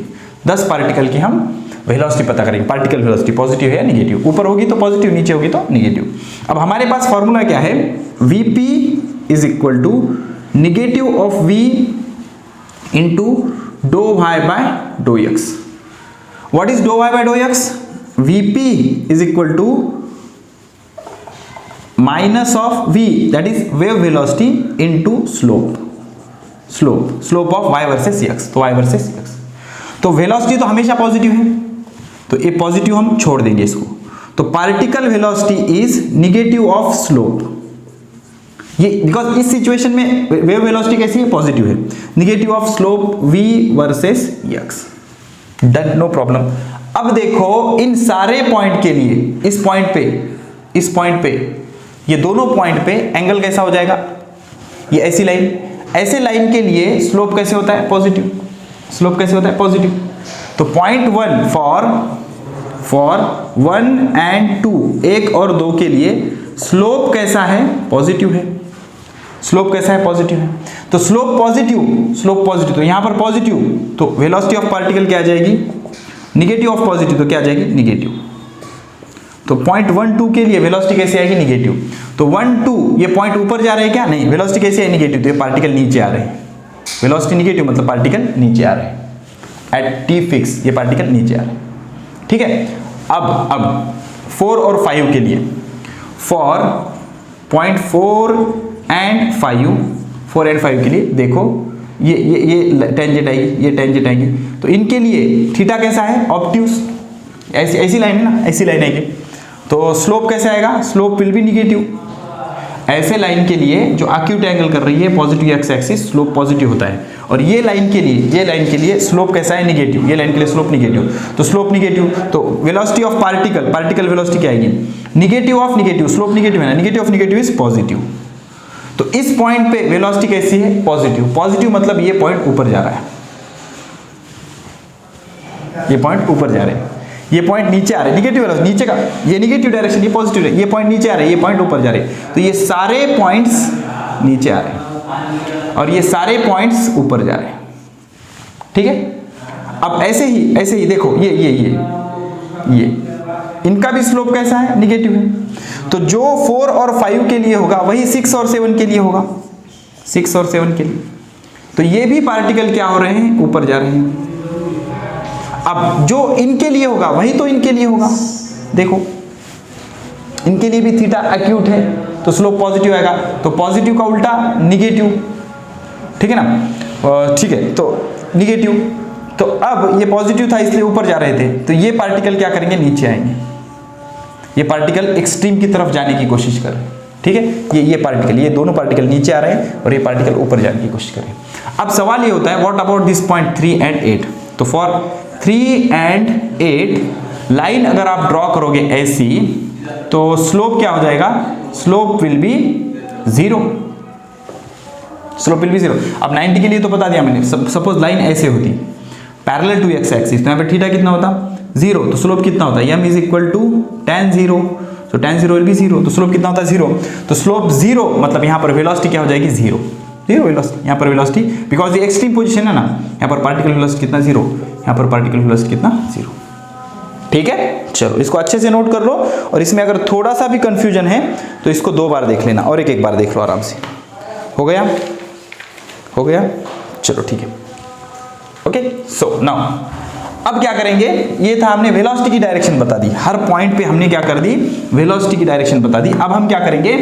10 पार्टिकल की हम वेलोसिटी पता करेंगे, पार्टिकल वेलोसिटी पॉजिटिव है या निगेटिव, ऊपर होगी तो पॉजिटिव, नीचे होगी तो निगेटिव। अब हमारे पास फॉर्मूला क्या है, Vp is equal to negative of v into डो y by dough x। What is डो y by dough x, Vp is equal to minus of v, that is wave velocity into slope of y versus x, तो y वर्सेस x। तो वेलोसिटी तो हमेशा पॉजिटिव है, तो ये पॉजिटिव हम छोड़ देंगे इसको। तो particle velocity is negative of slope, ये बिकॉज इस सिचुएशन में वेव वेलोसिटी कैसी है, पॉजिटिव है, negative of slope v versus x, done, no problem. अब देखो इन सारे पॉइंट के लिए, इस पॉइंट पे, ये दोनों पॉइंट पे एंगल कैसा हो जाएगा, ये ऐसे लाइन के लिए स्लोप कैसे होता है, पॉजिटिव, स्लोप कैसे होता है, पॉजिटिव। तो पॉइंट 1 फॉर 1 एंड 2, 1 और 2 के लिए स्लोप कैसा है, पॉजिटिव है, स्लोप कैसा है, पॉजिटिव है। तो स्लोप पॉजिटिव, तो यहां पर पॉजिटिव, तो वेलोसिटी ऑफ पार्टिकल क्या आ जाएगी, निगेटिव ऑफ पॉजिटिव, तो क्या आ जाएगी, निगेटिव। तो पॉइंट 1 2 के लिए वेलोसिटी कैसे आएगी? निगेटिव। तो 1 2 ये पॉइंट ऊपर जा रहे हैं क्या? नहीं, वेलोसिटी कैसे है? निगेटिव। तो ये पार्टिकल नीचे आ रहे हैं, वेलोसिटी निगेटिव मतलब पार्टिकल नीचे आ रहे हैं एट टी फिक्स, ये पार्टिकल नीचे आ रहे हैं। ठीक है, अब 4 और 5 के लिए, फॉर पॉइंट 4 एंड 5 के लिए देखो ये टेंजेंट आएगी, ये टेंजेंट आएगी। तो इनके लिए थीटा कैसा है? ऑब्ट्यूस, ऐसी लाइन है ना, ऐसी लाइन आएगी। तो स्लोप कैसे आएगा? Slope will be negative. ऐसे लाइन के लिए जो एक्यूट एंगल कर रही है positive x axis, slope positive होता है। और ये लाइन के लिए स्लोप कैसा है? निगेटिव। ये लाइन के लिए स्लोप निगेटिव, तो स्लोप निगेटिव, तो वेलोसिटी ऑफ पार्टिकल वेलोसिटी क्या आएगी? Negative of negative, slope negative है ना, negative of negative is positive. तो इस पॉइंट पे वेलोसिटी कैसी है? पॉजिटिव। पॉजिटिव मतलब ये पॉइंट ऊपर जा रहा है, ये पॉइंट ऊपर जा रहे हैं, ये पॉइंट नीचे आ रहे हैं, निगेटिव वेलोसिटी नीचे का, ये निगेटिव डायरेक्शन, ये पॉजिटिव है, ये पॉइंट नीचे आ रहे हैं, ये पॉइंट ऊपर जा रहे हैं। तो ये सारे पॉइंट्स नीचे आ रहे हैं और ये सारे पॉइंट्स ऊपर जा रहे हैं। ठीक है, अब ऐसे ही देखो ये इनका भी स्लोप कैसा है? निगेटिव है। तो जो 4 और 5 के लिए होगा वही 6 और 7 के लिए होगा, 6 और 7 के लिए। तो ये भी पार्टिकल क्या हो रहे हैं? ऊपर जा रहे हैं। अब जो इनके लिए होगा वही तो इनके लिए होगा, देखो इनके लिए भी थीटा एक्यूट है तो स्लोप पॉजिटिव आएगा, तो पॉजिटिव का उल्टा निगेटिव। ठीक है ना, ठीक है, तो निगेटिव। तो अब ये पॉजिटिव था इसलिए ऊपर जा रहे थे, तो ये पार्टिकल क्या करेंगे? नीचे आएंगे। ये पार्टिकल एक्सट्रीम की तरफ जाने की कोशिश कर रहे हैं। ठीक है, ये पार्टिकल, ये दोनों पार्टिकल नीचे आ रहे हैं और ये पार्टिकल ऊपर जाने की कोशिश कर रहे हैं। अब सवाल ये होता है what about this point 3 and 8? तो फॉर 3 एंड 8 लाइन अगर आप ड्रॉ करोगे ऐसी, तो स्लोप क्या हो जाएगा? Slope will be 0, slope will be 0। अब 90 के लिए तो बता दिया मैंने, सपोज लाइन ऐसे होती पैरेलल टू एक्स एक्सिस, तो यहाँ पे थीटा कितना होता? 0। तो स्लोप कितना होता है? m is equal to tan 0, तो tan 0 विल बी 0, तो स्लोप कितना होता है? 0। तो स्लोप 0 मतलब यहाँ पर वेलोसिटी क्या हो जाएगी? 0 वेलोसिटी, यहाँ पर वेलोसिटी, बिकॉज ये एक्सट्रीम पोजीशन है ना, यहाँ पर पार्टिकल वेलोसिटी कितना? 0, यहाँ पर पार्टिकल वेलोसिटी कितना? 0। ठीक है, चलो इसको अच्छे से नोट कर लो, और इसमें अगर थोड़ा सा भी कंफ्यूजन है तो इसको 2 बार देख लेना और एक बार देख लो आराम से। हो गया? चलो ठीक है, ओके। सो नाउ अब क्या करेंगे? ये था, हमने वेलोसिटी की डायरेक्शन बता दी, हर पॉइंट पे हमने क्या कर दी? वेलोसिटी की डायरेक्शन बता दी। अब हम क्या करेंगे?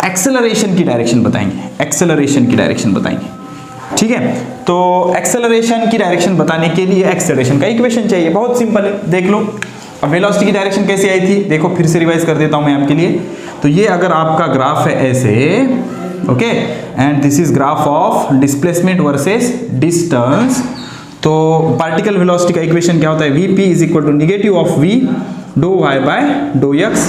एक्सेलरेशन की डायरेक्शन बताएंगे, ठीक है। तो एक्सेलरेशन की डायरेक्शन बताने के लिए एक्सेलरेशन का इक्वेशन चाहिए, बहुत सिंपल है, देख लो। अब वेलोसिटी की डायरेक्शन कैसे आई थी? देखो फिर से रिवाइज कर देता हूं मैं आपके लिए। तो ये अगर आपका ग्राफ है ऐसे, okay, and this is graph of displacement versus distance, तो पार्टिकल वेलोसिटी का इक्वेशन क्या होता है? Vp is equal to negative of v डो y बाय डो x।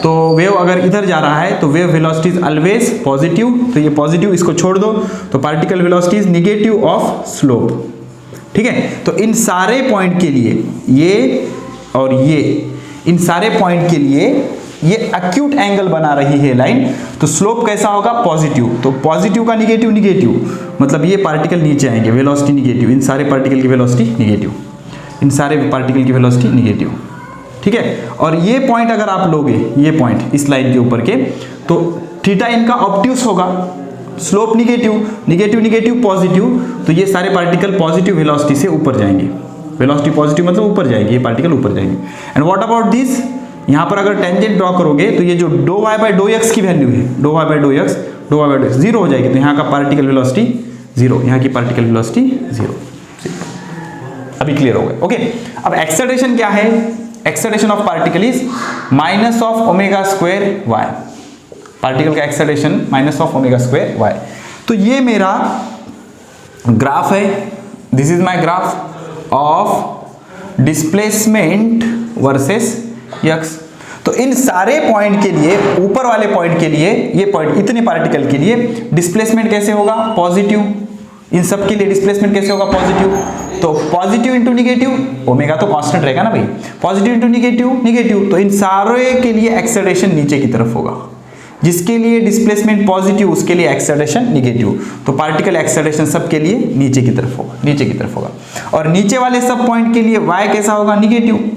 तो वेव अगर इधर जा रहा है तो wave velocity is always positive, तो ये पॉजिटिव, इसको छोड़ दो, तो particle velocity is negative of slope. ठीक है, तो इन सारे पॉइंट के लिए, ये और ये, इन सारे पॉइंट के लिए ये एक्यूट एंगल बना रही है लाइन, तो स्लोप कैसा होगा? पॉजिटिव। तो पॉजिटिव का निगेटिव मतलब ये पार्टिकल नीचे आएंगे, वेलोसिटी निगेटिव, इन सारे पार्टिकल की वेलोसिटी निगेटिव, इन सारे पार्टिकल की वेलोसिटी निगेटिव। ठीक है, और ये पॉइंट अगर आप लोगे, ये पॉइंट इस लाइन के ऊपर के, तो थीटा इनका ऑब्ट्यूस होगा, स्लोप निगेटिव पॉजिटिव, तो ये सारे पार्टिकल पॉजिटिव वेलोसिटी से ऊपर जाएंगे, वेलोसिटी पॉजिटिव मतलब ऊपर जाएगी, ये पार्टिकल ऊपर जाएंगे। And what about this? यहाँ पर अगर टेंजेंट ड्रॉ करोगे तो ये जो डो y बाय डो x की वैल्यू है, dough y by dough x 0 हो जाएगी, तो यहाँ का पार्टिकल वेलोसिटी 0, यहाँ की पार्टिकल वेलोसिटी 0। अभी क्लियर हो गया, ओके। अब एक्सेलरेशन क्या है? Acceleration of particle is minus of omega square y, particle का acceleration minus of omega square y। तो ये मेरा ग्राफ है, this is my graph of displacement versus x। तो इन सारे पॉइंट के लिए, ऊपर वाले पॉइंट के लिए, ये पॉइंट इतने पार्टिकल के लिए डिस्प्लेसमेंट कैसे होगा? पॉजिटिव। इन सब के लिए डिस्प्लेसमेंट कैसे होगा? पॉजिटिव। तो पॉजिटिव इंटू निगेटिव, ओमेगा तो कांस्टेंट रहेगा ना भाई, पॉजिटिव इंटू निगेटिव, तो इन सारे के लिए एक्सेलरेशन नीचे की तरफ होगा, जिसके लिए डिस्प्लेसमेंट पॉजिटिव उसके लिए एक्सेलरेशन निगेटिव, तो पार्टिकल एक्सेलरेशन सब के लिए नीचे की तरफ होगा, और नीचे वाले सब पॉइंट के लिए y कैसा होगा? निगेटिव।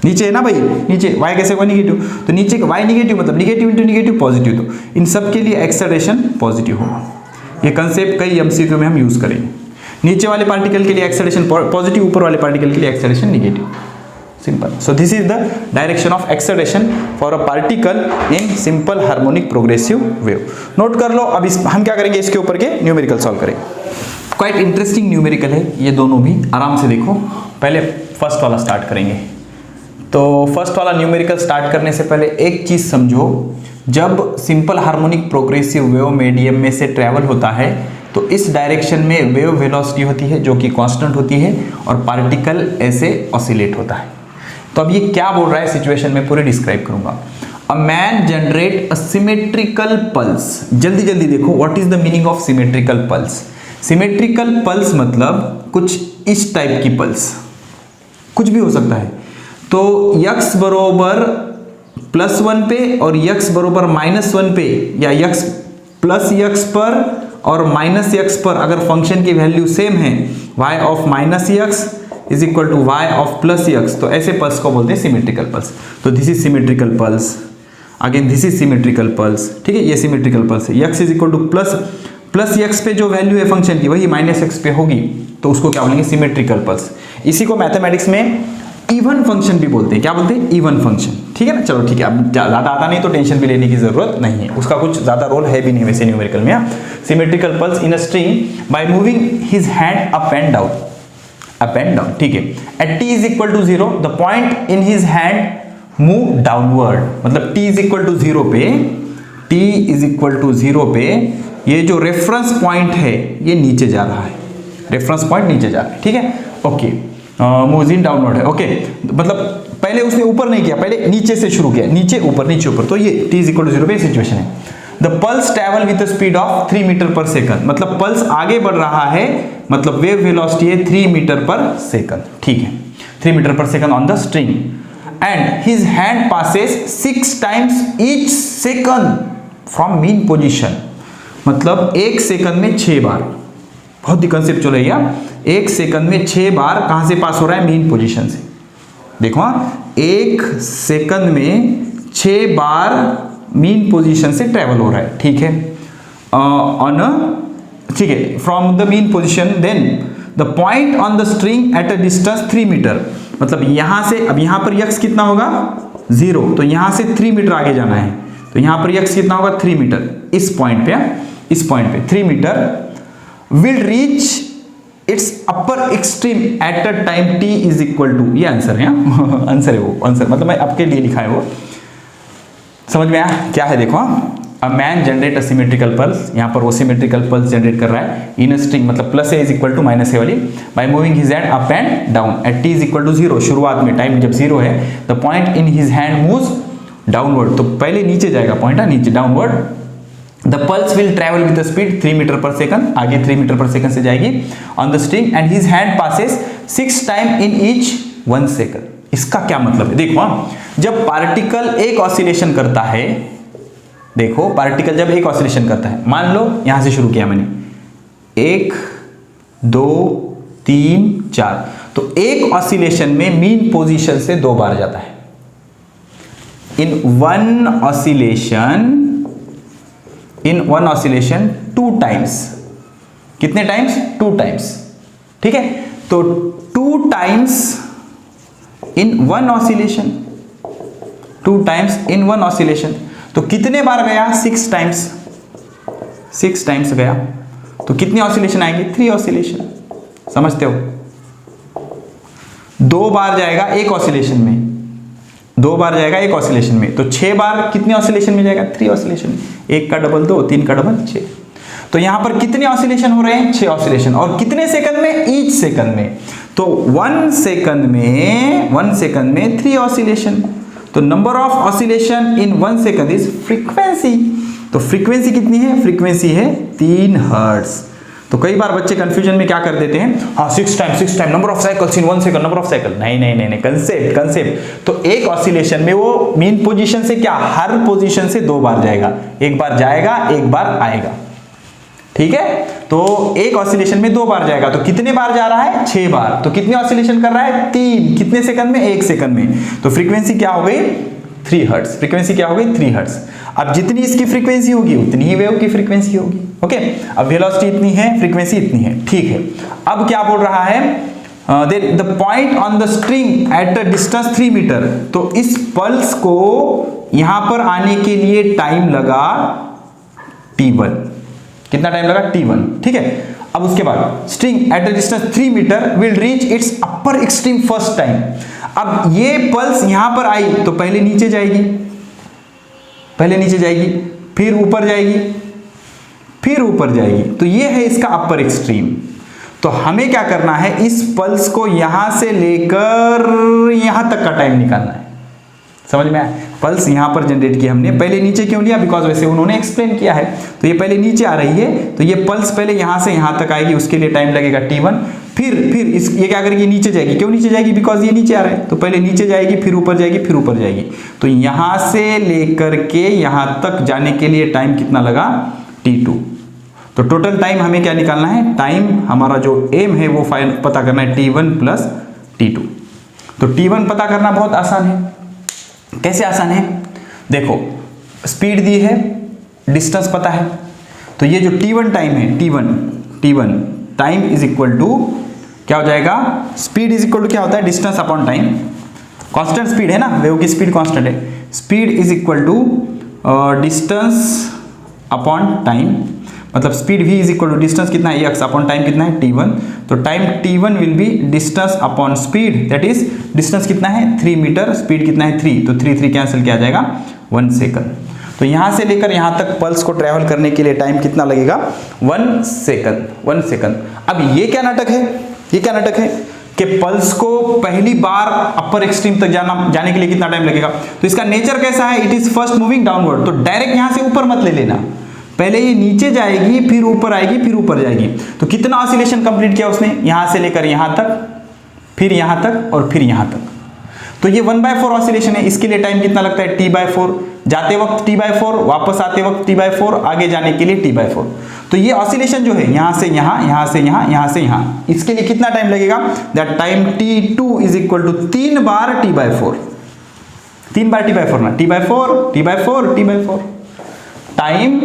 नीचे है ना भाई, नीचे y कैसे होगा निगेटिव, तो नीचे y निगेटिव मतलब निगेटिव इंटू निगेटिव पॉजिटिव, तो इन सब के लिए एक्सेलरेशन पॉजिटिव होगा। ये कंसेप्ट कई एमसीक्यू में हम यूज करेंगे। नीचे वाले पार्टिकल के लिए एक्सेलरेशन पॉजिटिव, ऊपर वाले पार्टिकल के लिए acceleration negative, simple. So this is the direction of acceleration for a particle in simple harmonic progressive wave. Note कर लो। अब हम क्या करेंगे, इसके ऊपर के न्यूमेरिकल सॉल्व करेंगे। क्वाइट इंटरेस्टिंग न्यूमेरिकल है ये दोनों भी, आराम से देखो। पहले फर्स्ट वाला स्टार्ट करेंगे। तो फर्स्ट वाला न्यूमेरिकल स्टार्ट करने से पहले एक चीज समझो, जब simple harmonic progressive wave medium में से ट्रेवल होता है तो इस डायरेक्शन में वेव वेलोसिटी होती है जो कि कांस्टेंट होती है और पार्टिकल ऐसे ऑसिलेट होता है। तो अब ये क्या बोल रहा है सिचुएशन में पूरे डिस्क्राइब करूंगा। अ man generate a symmetrical pulse. जल्दी जल्दी देखो, what is the meaning of symmetrical pulse. Symmetrical pulse मतलब कुछ इस टाइप की पल्स, कुछ भी हो सकता है। तो x बरोबर +1 पे और x बरोबर -1 पे, या x प्लस x पर और -x पर अगर फंक्शन की वैल्यू सेम है, y of -x is equal to y of +x, तो ऐसे पल्स को बोलते हैं सिमेट्रिकल पल्स। तो this is symmetrical pulse, again this is symmetrical pulse, ठीक है। ये सिमेट्रिकल पल्स है। x is equal to plus x पे जो वैल्यू है फंक्शन की वही -x पे होगी, तो उसको क्या बोलेंगे, सिमेट्रिकल पल्स। इसी को मैथमेटिक्स में इवन फंक्शन भी बोलते हैं। क्या बोलते हैं, इवन फंक्शन, ठीक है ना। चलो ठीक है, अब ज्यादा आता नहीं तो टेंशन भी लेने की जरूरत नहीं है, उसका कुछ ज्यादा रोल है भी नहीं वैसे न्यूमेरिकल में। Symmetrical pulse in a string by moving his hand up and down, ठीक है। At t is equal to 0 the point in his hand move downward, मतलब t इज इक्वल टू 0 पे, t इज इक्वल टू 0 पे ये जो रेफरेंस पॉइंट है ये नीचे जा रहा है, रेफरेंस पॉइंट नीचे जा रहा है, ठीक है। ओके, मूव्स इन डाउनवर्ड है, ओके। मतलब पहले उसने ऊपर नहीं किया, पहले नीचे से शुरू किया, नीचे ऊपर नीचे ऊपर, तो ये t इज इक्वल टू 0 पे सिचुएशन है। The pulse travel with speed of 3 meter per second, मतलब पल्स आगे बढ़ रहा है, मतलब वेव वेलोसिटी है 3 मीटर पर सेकंड, ठीक है। 3 meter per second on the string and his hand passes 6 times each second from mean position, मतलब एक सेकंड में 6 बार, बहुत ही कंसेप्चुअल है यार। एक सेकंड में 6 बार कहां से पास हो रहा है, मीन पोजीशन से। देखो हाँ, एक सेकंड में 6 बार मीन पोजीशन से ट्रेवल हो रहा है, ठीक है। ठीक है, from the mean position then the point on the string at a distance 3 meter, मतलब यहां से, अब यहां पर x कितना होगा 0, तो यहां से 3 मीटर आगे जाना है, तो यहां पर x कितना होगा 3 मीटर, इस पॉइंट पे 3 meter will reach its upper extreme at a time t is equal to, ये आंसर है, आंसर है वो, आंसर मतलब मैं आपके लिए लिखा है वो, समझ में आया क्या है। देखो, a man generate a symmetrical pulse, यहाँ पर वो सिमेट्रिकल पल्स जनरेट कर रहा है इन अ स्ट्रिंग, मतलब plus a is equal to minus a वाली, by moving his hand up and down at t is equal to 0, शुरुआत में टाइम जब 0 है, the point in his hand moves downward, तो पहले नीचे जाएगा पॉइंट, नीचे downward. The pulse will travel with speed 3 meter per second, आगे 3 मीटर पर सेकंड से जाएगी on the string and his hand passes 6 time in each 1 second. इसका क्या मतलब है, देखो जब पार्टिकल एक ऑसिलेशन करता है, देखो पार्टिकल जब एक ऑसिलेशन करता है, मान लो यहां से शुरू किया मैंने 1 2 3 4, तो एक ऑसिलेशन में मीन पोजीशन से 2 बार जाता है। इन वन ऑसिलेशन 2 टाइम्स, कितने टाइम्स, 2 टाइम्स, ठीक है। तो 2 times in one oscillation, 2 times in one oscillation, तो कितने बार गया, 6 टाइम्स, 6 टाइम्स गया, तो कितने ऑसिलेशन आएंगे, 3 ऑसिलेशन, समझते हो। 2 बार जाएगा एक ऑसिलेशन में, 2 बार जाएगा एक ऑसिलेशन में, तो 6 बार कितने ऑसिलेशन में जाएगा, 3 ऑसिलेशन में, 1 का डबल 2, 3 का डबल 6, तो यहां पर कितने ऑसिलेशन हो रहे हैं, 6 ऑसिलेशन, और कितने सेकंड में, ईच सेकंड में, तो 1 सेकंड में 3 ऑसिलेशन, तो number of oscillation in 1 second is frequency, तो फ्रीक्वेंसी कितनी है, फ्रीक्वेंसी है 3 हर्ट्ज। तो कई बार बच्चे कंफ्यूजन में क्या कर देते हैं, हाँ 6 time number of cycles in 1 second, number of cycle, नहीं, कंसेप्ट। तो एक ऑसिलेशन में वो मीन पोजीशन से क्या, हर पोजीशन से 2 बार जाएगा, एक बार जाएगा एक बार आएगा, ठीक है, तो एक ऑसिलेशन में 2 बार जाएगा, तो कितने बार जा रहा है? 6 बार। तो कितने ऑसिलेशन कर रहा है? 3। कितने सेकंड में? 1 सेकंड में। तो फ्रीक्वेंसी क्या हो गई? 3 हर्ट्ज। फ्रीक्वेंसी क्या हो गई? 3 हर्ट्ज। अब जितनी इसकी फ्रीक्वेंसी होगी उतनी ही वेव की फ्रीक्वेंसी होगी। ओके, अब वेलोसिटी इतनी है, फ्रीक्वेंसी इतनी है, ठीक है। अब क्या बोल रहा है? The point on the string at a distance 3 meter. तो इस पल्स को यहां पर आने के लिए टाइम लगा t1। कितना टाइम लगा? t1, ठीक है। अब उसके बाद string at a distance 3 meter will reach its upper extreme first time. अब ये पल्स यहां पर आई तो पहले नीचे जाएगी, पहले नीचे जाएगी, फिर ऊपर जाएगी, फिर ऊपर जाएगी। तो ये है इसका अपर एक्सट्रीम। तो हमें क्या करना है? इस पल्स को यहां से लेकर यहां तक का टाइम निकालना है। समझ में आया? पल्स यहां पर जनरेट किया हमने, पहले नीचे क्यों लिया? बिकॉज वैसे उन्होंने एक्सप्लेन किया है। तो ये पहले नीचे आ रही है, तो ये पल्स पहले यहां से यहां तक आएगी, उसके लिए टाइम लगेगा t1। फिर ये क्या करेगी? नीचे जाएगी। क्यों नीचे जाएगी? बिकॉज ये नीचे आ रहा है, तो पहले नीचे जाएगी, फिर ऊपर जाएगी, फिर ऊपर जाएगी। तो यहां से लेकर के यहां तक जाने के लिए टाइम कितना लगा? t2। तो टोटल टाइम हमें क्या निकालना है? टाइम हमारा जो एम है वो फाइल पता करना है t1 प्लस t2। तो t1 पता करना बहुत आसान है। कैसे आसान है? देखो, स्पीड दी है, डिस्टेंस पता है, तो ये जो t1 टाइम है, t1 time is equal to क्या हो जाएगा? स्पीड इज इक्वल टू क्या होता है? Distance upon time. Constant speed है ना, वेव की स्पीड कांस्टेंट है। Speed is equal to distance upon time, मतलब speed v is equal to distance कितना है? x अपॉन टाइम कितना है? t1। तो time t1 will be distance upon speed, that is distance कितना है? 3 मीटर, स्पीड कितना है? 3। तो 3 कैंसिल किया जाएगा, 1 सेकंड। तो यहां से लेकर यहां तक पल्स को ट्रैवल करने के लिए टाइम कितना लगेगा? 1 सेकंड, 1 सेकंड। अब ये क्या नाटक है? ये क्या नाटक है कि पल्स को पहली बार अपर एक्सट्रीम तक जाने के लिए कितना टाइम लगेगा? तो इसका नेचर कैसा है? It is first moving downward. तो डायरेक्ट यहां से ऊपर मत ले लेना, पहले ये नीचे जाएगी, फिर ऊपर आएगी, फिर ऊपर जाएगी। तो कितना ऑसिलेशन कंप्लीट किया उसने? यहां से लेकर यहां तक, फिर यहां तक, और फिर यहां तक। तो ये 1/4 ऑसिलेशन है। इसके लिए टाइम कितना लगता है? t/4। जाते वक्त t/4, वापस आते वक्त t/4, आगे जाने के लिए t/4। तो ये ऑसिलेशन जो है यहां से यहां, यहां से यहां, यहां से यहां, इसके लिए कितना टाइम लगेगा? That time t2 is equal to 3 बार t/4। 3 बार t/4 ना, t/4, t/4, t/4। Time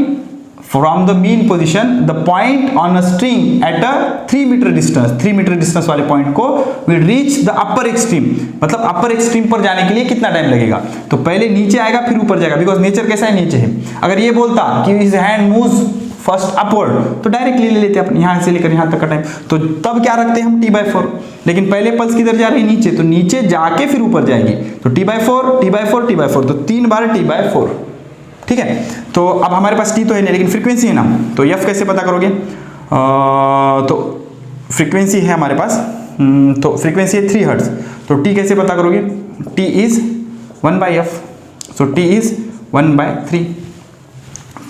from the mean position the point on a string at a 3 meter distance, 3 meter distance वाले पॉइंट को will reach the upper extreme, मतलब अपर एक्सट्रीम पर जाने के लिए कितना टाइम लगेगा? तो पहले नीचे आएगा, फिर ऊपर जाएगा, बिकॉज नेचर कैसा है? नीचे है। अगर ये बोलता कि his hand moves first upward, तो डायरेक्टली ले लेते अपन यहां से लेकर यहां तक का टाइम। तो तब क्या रखते हैं हम? t/4। लेकिन पहले पल्स किधर जा रही है? नीचे, तो नीचे जाके फिर ऊपर जाएगी। तो t/4, t/4, t/4, तो 3 बार t/4। ठीक है, तो अब हमारे पास t तो है नहीं, लेकिन फ्रीक्वेंसी है ना, तो f कैसे पता करोगे? तो फ्रीक्वेंसी है हमारे पास, तो फ्रीक्वेंसी है 3 हर्ट्ज। तो t कैसे पता करोगे? t is 1/f, so t is 1/3।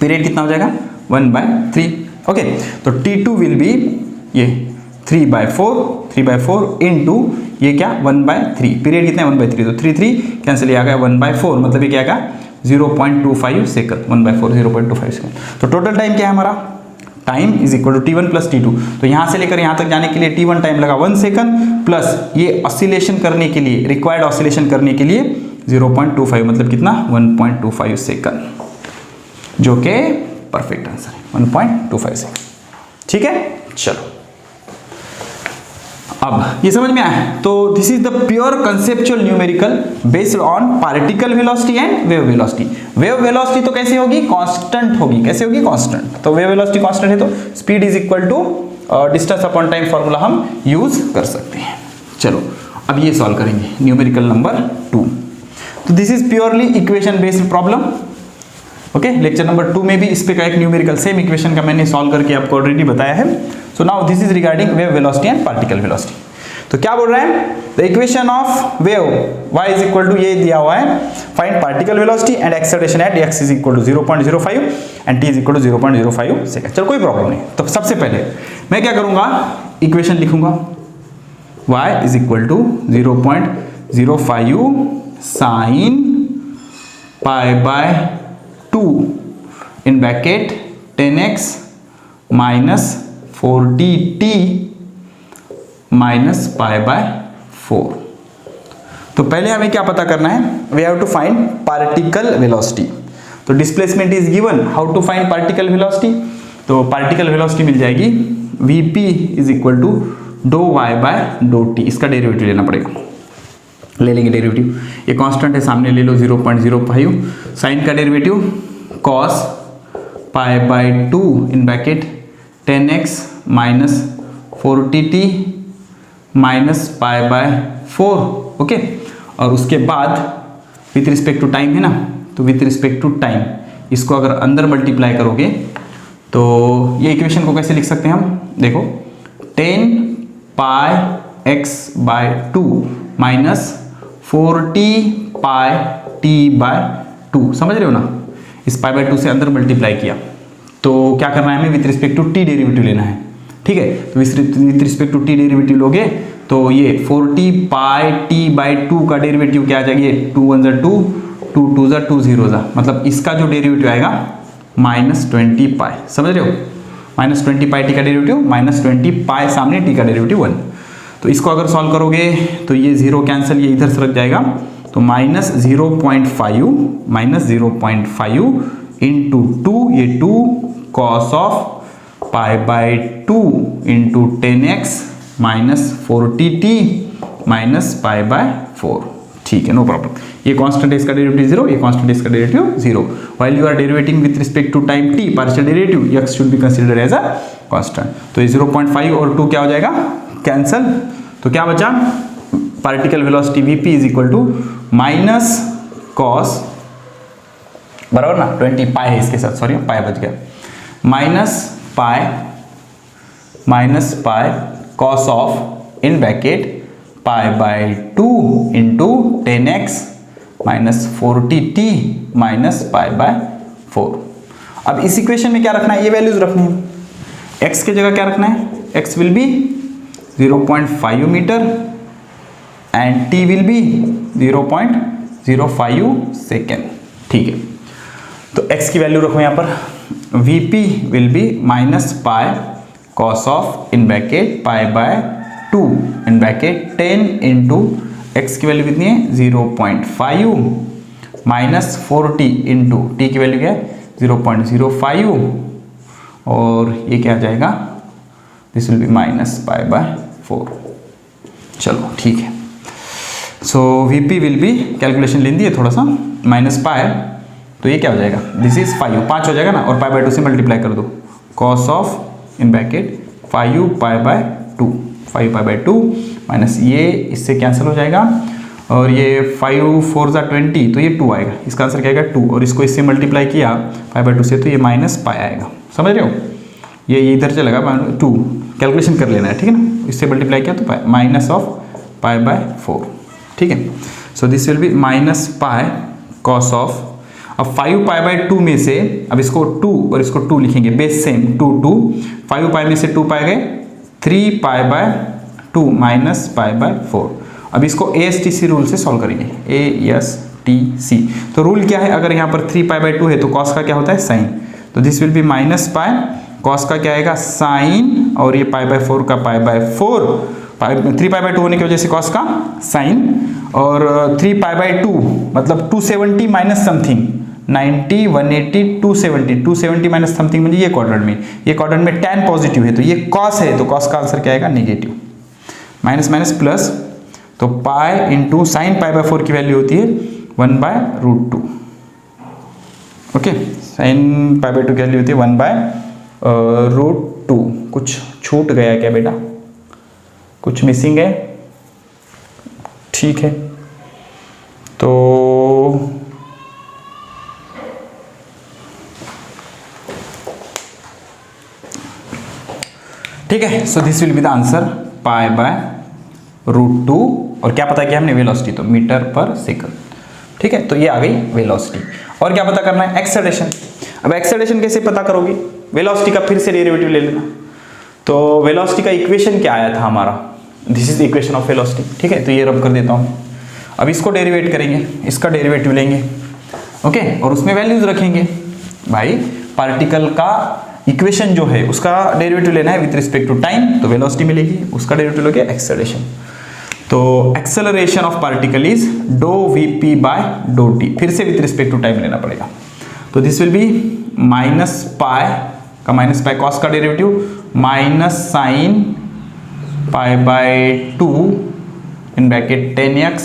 Period कितना हो जाएगा? 1/3। ओके, तो t2 विल बी ये 3/4 इनटू ये क्या? 1/3। पीरियड कितना है? 1/3। तो 3 कैंसिल आ गया, 1/4, मतलब ये क्या आएगा? 0.25 सेकंड। 1/4 0.25 सेकंड। तो टोटल टाइम क्या है हमारा? Time is equal to t1 plus t2। तो यहां से लेकर यहां तक जाने के लिए t1 टाइम लगा 1 सेकंड, प्लस ये ऑसिलेशन करने के लिए, रिक्वायर्ड ऑसिलेशन करने के लिए 0.25, मतलब कितना? 1.25 सेकंड, जो कि परफेक्ट आंसर है, 1.25 सेकंड। ठीक है, चलो अब ये समझ में आया। तो this is the pure conceptual numerical based on particle velocity and wave velocity. Wave velocity तो कैसे होगी? कांस्टेंट होगी। कैसे होगी? कांस्टेंट। तो वेव वेलोसिटी कांस्टेंट है, तो speed is equal to distance upon time formula हम यूज कर सकते हैं। चलो अब ये सॉल्व करेंगे, न्यूमेरिकल नंबर 2। तो this is purely equation based problem. Okay, lecture number 2 में भी इस पे का एक न्यूमेरिकल सेम इक्वेशन का मैंने सॉल्व करके आपको ऑलरेडी बताया है। So now this is regarding wave velocity and particle velocity. तो क्या बोल रहे हैं? The equation of wave y is equal to, ये दिया हुआ है, find particle velocity and acceleration at x is equal to 0.05 and t is equal to 0.05 second. चलो कोई प्रॉब्लम नहीं। तो सबसे पहले मैं क्या करूंगा? इक्वेशन लिखूंगा, y is equal to 0.05 sine pi by 2 in bracket 10x minus 40t minus pi by 4। तो पहले हमें क्या पता करना है, we have to find particle velocity. तो displacement is given, how to find particle velocity. तो पार्टिकल वेलोसिटी मिल जाएगी vp is equal to dough y by dough t. इसका डेरिवेटिव लेना पड़ेगा, ले लेंगे डेरिवेटिव। ये कांस्टेंट है, सामने ले लो 0.05। साइन का derivative cos pi by 2 in bracket 10x minus 40t minus pi by 4। Okay, और उसके बाद विथ रिस्पेक्ट टू टाइम है ना, तो विथ रिस्पेक्ट टू टाइम इसको अगर अंदर मल्टीप्लाई करोगे तो ये इक्वेशन को कैसे लिख सकते हैं हम, देखो 10 पाई x बाय 2 माइनस 40 पाई t बाय 2। समझ रहे हो ना, इस पाई बाय 2 से अंदर मल्टीप्लाई किया तो क्या करना है, हमें with respect to t derivative लेना है। ठीक है, तो with respect to t derivative लोगे तो ये 40 पाई t बाई 2 का डेरिवेटिव क्या आ जाएगा, 2 1 जा 2, 2 2 जा 2 0 जा, मतलब इसका जो डेरिवेटिव आएगा -20 पाई। समझ रहे हो, -20 पाई t का डेरिवेटिव, -20 पाई सामने t का डेरिवेटिव 1। तो इसको अगर सॉल्व करोगे तो ये 0 कैंसिल, ये इधर सरक जाएगा, तो -0.5 इंटू 2, ये 2 cos of pi by 2 into 10x minus 40t minus pi by 4। ठीक है, नो प्रॉब्लम। ये कांस्टेंट है, इसका डेरिवेटिव 0, ये कांस्टेंट है, इसका derivative 0। While you are derivating with respect to time t, partial derivative x should be considered as a constant. तो ये 0.5 और 2 क्या हो जाएगा, कैंसल। तो क्या बचा, particle velocity vp is equal to minus cos, बराबर ना, 20 पाई है इसके साथ, सॉरी पाई बच गया, minus pi cos of in bracket pi by 2 into 10x minus 40t minus pi by 4। अब इस इक्वेशन में क्या रखना है, ये वैल्यूज रखनी है। x की जगह क्या रखना है, x will be 0.5 meter and t will be 0.05 second. ठीक है, तो x की वैल्यू रखो यहाँ पर, vp will be minus pi cos of in bracket pi by 2 in bracket 10 into x की वैल्यू कितनी है 0.5 माइनस 4t इंटू टी की वैल्यू क्या है 0.05 और ये क्या आ जाएगा, this will be minus pi by 4। चलो ठीक है, सो वीपी विल बी, कैलकुलेशन लेंदी है थोड़ा सा, माइनस पाई, तो ये क्या हो जाएगा, दिस इज 5 हो जाएगा ना, और पाई बाय 2 से मल्टीप्लाई कर दो, cos of in bracket 5 pi by 2, 5 pi by 2 minus ये इससे कैंसिल हो जाएगा, और ये 5 4 जा 20, तो ये 2 आएगा, इसका आंसर क्या आएगा 2, और इसको इससे मल्टीप्लाई किया पाई बाय 2 से, तो ये माइनस पाई आएगा। समझ रहे हो, ये इधर चलेगा 2, कैलकुलेशन कर लेना है, ठीक है ना, इससे मल्टीप्लाई किया तो माइनस ऑफ पाई बाय 4। ठीक है, सो this will be minus pi cos of, अब 5 पाई बाय 2 में से, अब इसको 2 और इसको 2 लिखेंगे, बेस सेम 2 2, 5 पाई में से 2 पाई गए, 3 पाई बाय 2 माइनस पाई बाय 4। अब इसको ASTC रूल से सॉल्व करेंगे, ASTC। तो रूल क्या है, अगर यहाँ पर 3 पाई बाय 2 है तो कॉस का क्या होता है साइन, तो this will be minus pi, cos का क्या आएगा साइन, और ये पाई बाय 4 का पाई बाय 4, 3 पाई बाय 2 होने की वजह से कॉस का साइन, और 3 पाई बाय 2 मतलब 270 माइनस समथिंग, 90 180 270 माइनस समथिंग, म्हणजे ये क्वाड्रेंट में tan पॉजिटिव है तो ये cos है, तो cos का आंसर क्या आएगा नेगेटिव, माइनस माइनस प्लस, तो pi into sine pi by 4 की वैल्यू होती है 1/√2। ओके, साइन पाई बाय 2 की वैल्यू होती है 1/√2। कुछ छूट गया क्या बेटा, कुछ मिसिंग है, ठीक है, तो ठीक है, सो this will be the answer pi by √2, और क्या पता किया हमने वेलोसिटी, तो मीटर पर सेकंड। ठीक है, तो ये आ गई वेलोसिटी। और क्या पता करना है, एक्सेलरेशन। अब एक्सेलरेशन कैसे पता करोगे, वेलोसिटी का फिर से डेरिवेटिव ले लेना। तो वेलोसिटी का इक्वेशन क्या आया था हमारा, this is the equation of velocity. ठीक है, तो ये रब कर देता हूँ। अब इसको डेरिवेट करेंगे, इसका डेरिवेटिव लेंगे, ओके, और उसमें वैल्यूज रखेंगे। भाई पार्टिकल का इक्वेशन जो है उसका डेरिवेटिव लेना है विथ रिस्पेक्ट टू टाइम, तो वेलोसिटी मिलेगी, उसका डेरिवेटिव लोगे एक्सेलरेशन। तो एक्सेलरेशन ऑफ पार्टिकल इज डो वीपी बाय डो टी, फिर से विथ रिस्पेक्ट टू टाइम लेना पड़ेगा। तो this will be minus pi का माइनस पाई कॉस का derivative minus sine pi by 2 in bracket 10x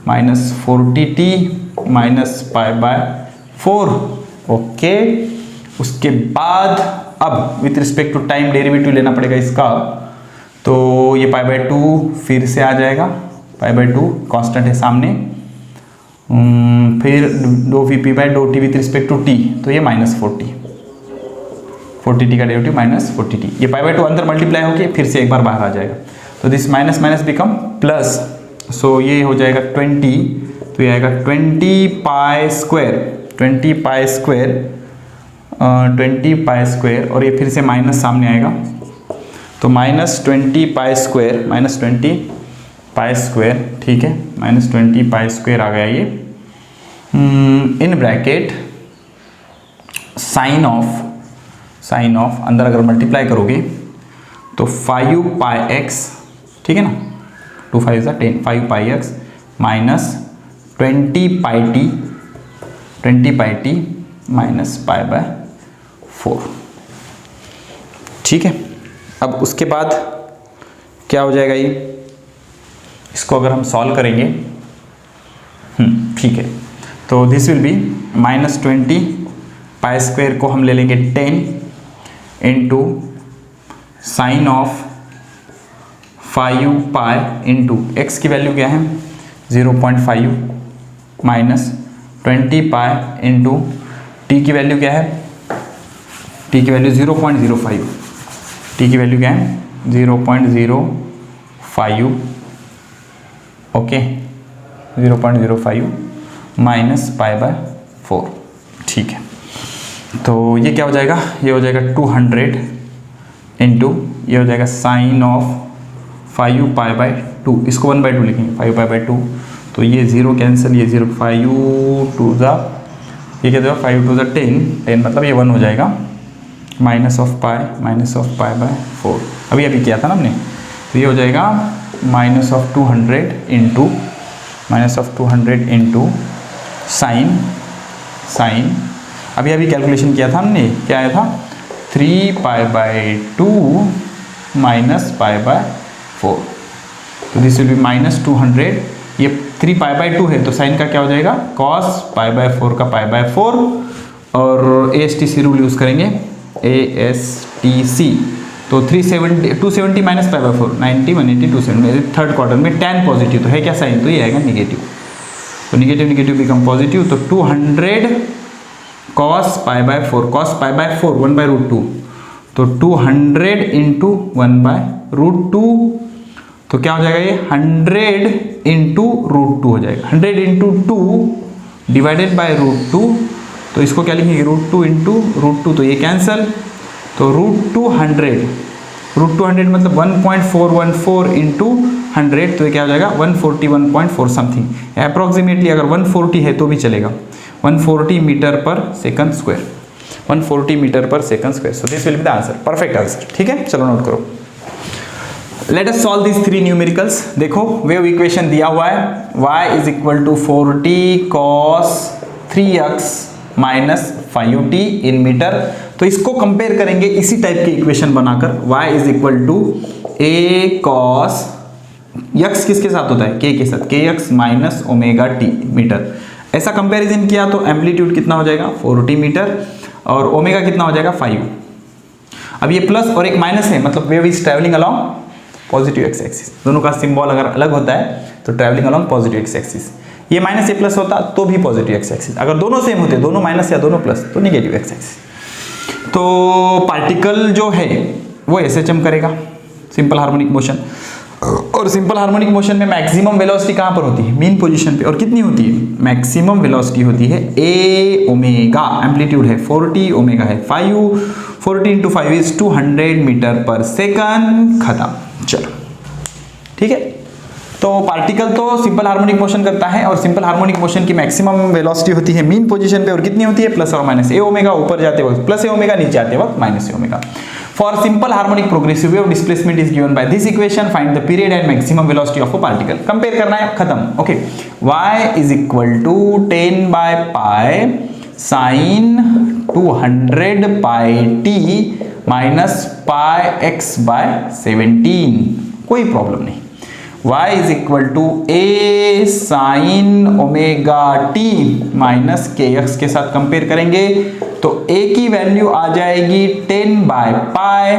minus 40t minus pi by 4। Okay, उसके बाद अब with respect to time derivative लेना पड़ेगा इसका, तो ये पाई बाय 2 फिर से आ जाएगा, पाई बाय 2 कांस्टेंट है सामने, फिर डो v p by dough t with respect to t, तो ये माइनस 40 टी का डेरिवेटिव माइनस 40 टी, ये पाई बाय 2 अंदर मल्टीप्लाई होके फिर से एक बार बाहर आ जाएगा, तो this minus minus become plus, so ये हो जाएगा 20, तो ये आएगा 20 पाई स्क्वायर और ये फिर से माइनस सामने आएगा, तो माइनस 20 पाई स्क्वायर, ठीक है, माइनस 20 पाई स्क्वायर आ गया ये, इन ब्रैकेट साइन ऑफ अंदर अगर मल्टीप्लाई करोगे तो 5 पाई एक्स, ठीक है ना, 2 5 is 10, 5 pi x minus 20 pi t minus pi by 4, ठीक है। अब उसके बाद क्या हो जाएगा ये, इसको अगर हम सॉल्व करेंगे, ठीक है, तो this will be minus 20 pi square को हम ले लेंगे 10 into sine of 5 pi into x की वैल्यू क्या है 0.5 माइनस 20 पाई इंटू टी की वैल्यू क्या है, टी की वैल्यू 0.05, टी की वैल्यू क्या है 0.05, ओके, 0.05 माइनस पाई बाय 4, ठीक है। तो ये क्या हो जाएगा, ये हो जाएगा 200 इंटू ये हो जाएगा साइन ऑफ 5 पाई बाय 2, इसको 1/2 लिखेंगे, 5 पाई बाय 2, तो ये 0 कैंसिल, ये 0, 5 टू ज़ा, ये क्या देगा 5 टू ज़ा 10 मतलब ये 1 हो जाएगा, माइनस ऑफ पाई बाय 4, अभी किया था ना हमने, तो ये हो जाएगा माइनस ऑफ 200 इंटू साइन अभी कैलकुलेशन किया था हमने, क्या आया था 3 पाई बाय 2 माइनस पाई बाय 4, तो दिस विल बी माइनस 200, ये 3 पाई बाय 2 है तो साइन का क्या हो जाएगा कॉस पाई बाय 4 का पाई बाय 4, और ASTC रूल यूज़ करेंगे, ASTC, तो 270 minus pi by 4 90 180 270, third quarter में tan पॉजिटिव, तो है क्या साइन, तो ये आएगा निगेटिव, तो निगेटिव बिकम पॉजिटिव, तो 200 cos पाई बाय 4 1/√2, तो 200 इंटू 1/√2, तो क्या हो जाएगा ये 100 इंटू √2 हो जाएगा, 100 इंटू 2 डिवाइडेड बाय √2, तो इसको क्या लिखेंगे √2 इंटू √2, तो ये कैंसल, तो √200 मतलब 1.414 इंटू 100, तो ये क्या हो जाएगा 141.4 समथिंग, अप्रॉक्सीमेटली अगर 140 है तो भी चलेगा, 140 meter per second square, 140 meter per second square, so this will be the answer, perfect answer, ठीक है। चलो नोट करो, let us solve this 3 numericals. देखो वेव इक्वेशन दिया हुआ है, y is equal to 40 cos 3x minus 5t in meter, तो इसको कंपेयर करेंगे इसी टाइप की इक्वेशन बनाकर, y is equal to a cos x किसके साथ होता है, k के साथ, kx minus omega t meter, ऐसा कंपैरिजन किया तो एम्पलीट्यूड कितना हो जाएगा 40 मीटर और ओमेगा कितना हो जाएगा 5। अब ये प्लस और एक माइनस है, मतलब wave is travelling along positive x axis, दोनों का सिंबल अगर अलग होता है तो travelling along positive x axis, ये माइनस ये प्लस होता तो भी पॉजिटिव एक्स एक्सिस, अगर दोनों सेम होते, दोनों माइनस या दोनों प्लस, तो निगेटिव एक्स एक्सिस। तो पार्टिकल जो है वो SHM करेगा, सिंपल हार्मोनिक मोशन, और सिंपल हार्मोनिक मोशन में मैक्सिमम वेलोसिटी कहाँ पर होती है, मीन पोजीशन पे, और कितनी होती है, मैक्सिमम वेलोसिटी होती है a ओमेगा, एम्पलीट्यूड है 40, ओमेगा है 5, 40 into 5 is 200 metre per second, खत्म। चलो ठीक है, तो पार्टिकल तो सिंपल हार्मोनिक मोशन करता है और सिंपल हार्मोनिक मोशन की मैक्सिमम वेलोसिटी होती है मीन पोजीशन पे, और कितनी होती है प्लस और माइनस ए ओमेगा, ऊपर जाते वक्त प्लस ए ओमेगा, नीचे आते वक्त minus a omega. For simple harmonic progressive wave displacement is given by this equation, find the period and maximum velocity of a particle. Compare करना है, खत्म। Okay, y is equal to 10 by pi sine 200 pi t minus pi x by 17, कोई प्रॉब्लम नहीं। y is equal to a sine omega t minus k x के साथ कंपेयर करेंगे तो a की वैल्यू आ जाएगी 10 बाय पाई,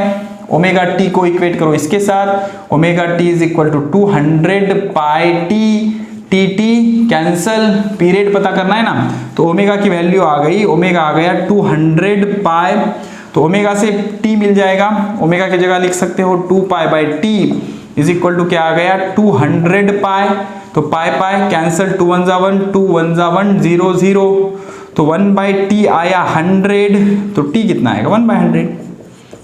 ओमेगा टी को इक्वेट करो इसके साथ, omega t is equal to 200 pi t cancel, period पता करना है ना, तो ओमेगा की वैल्यू आ गई, ओमेगा आ गया 200 पाई, तो ओमेगा से टी मिल जाएगा, ओमेगा की जगह लिख सकते हो 2 pi by t is equal to क्या आ गया 200 पाई, तो पाई पाई कैंसल, 2 1 जा 1, 2 1 जा 1, 0 0, तो 1 बाई टी आया 100, तो टी कितना आएगा 1 बाई 100,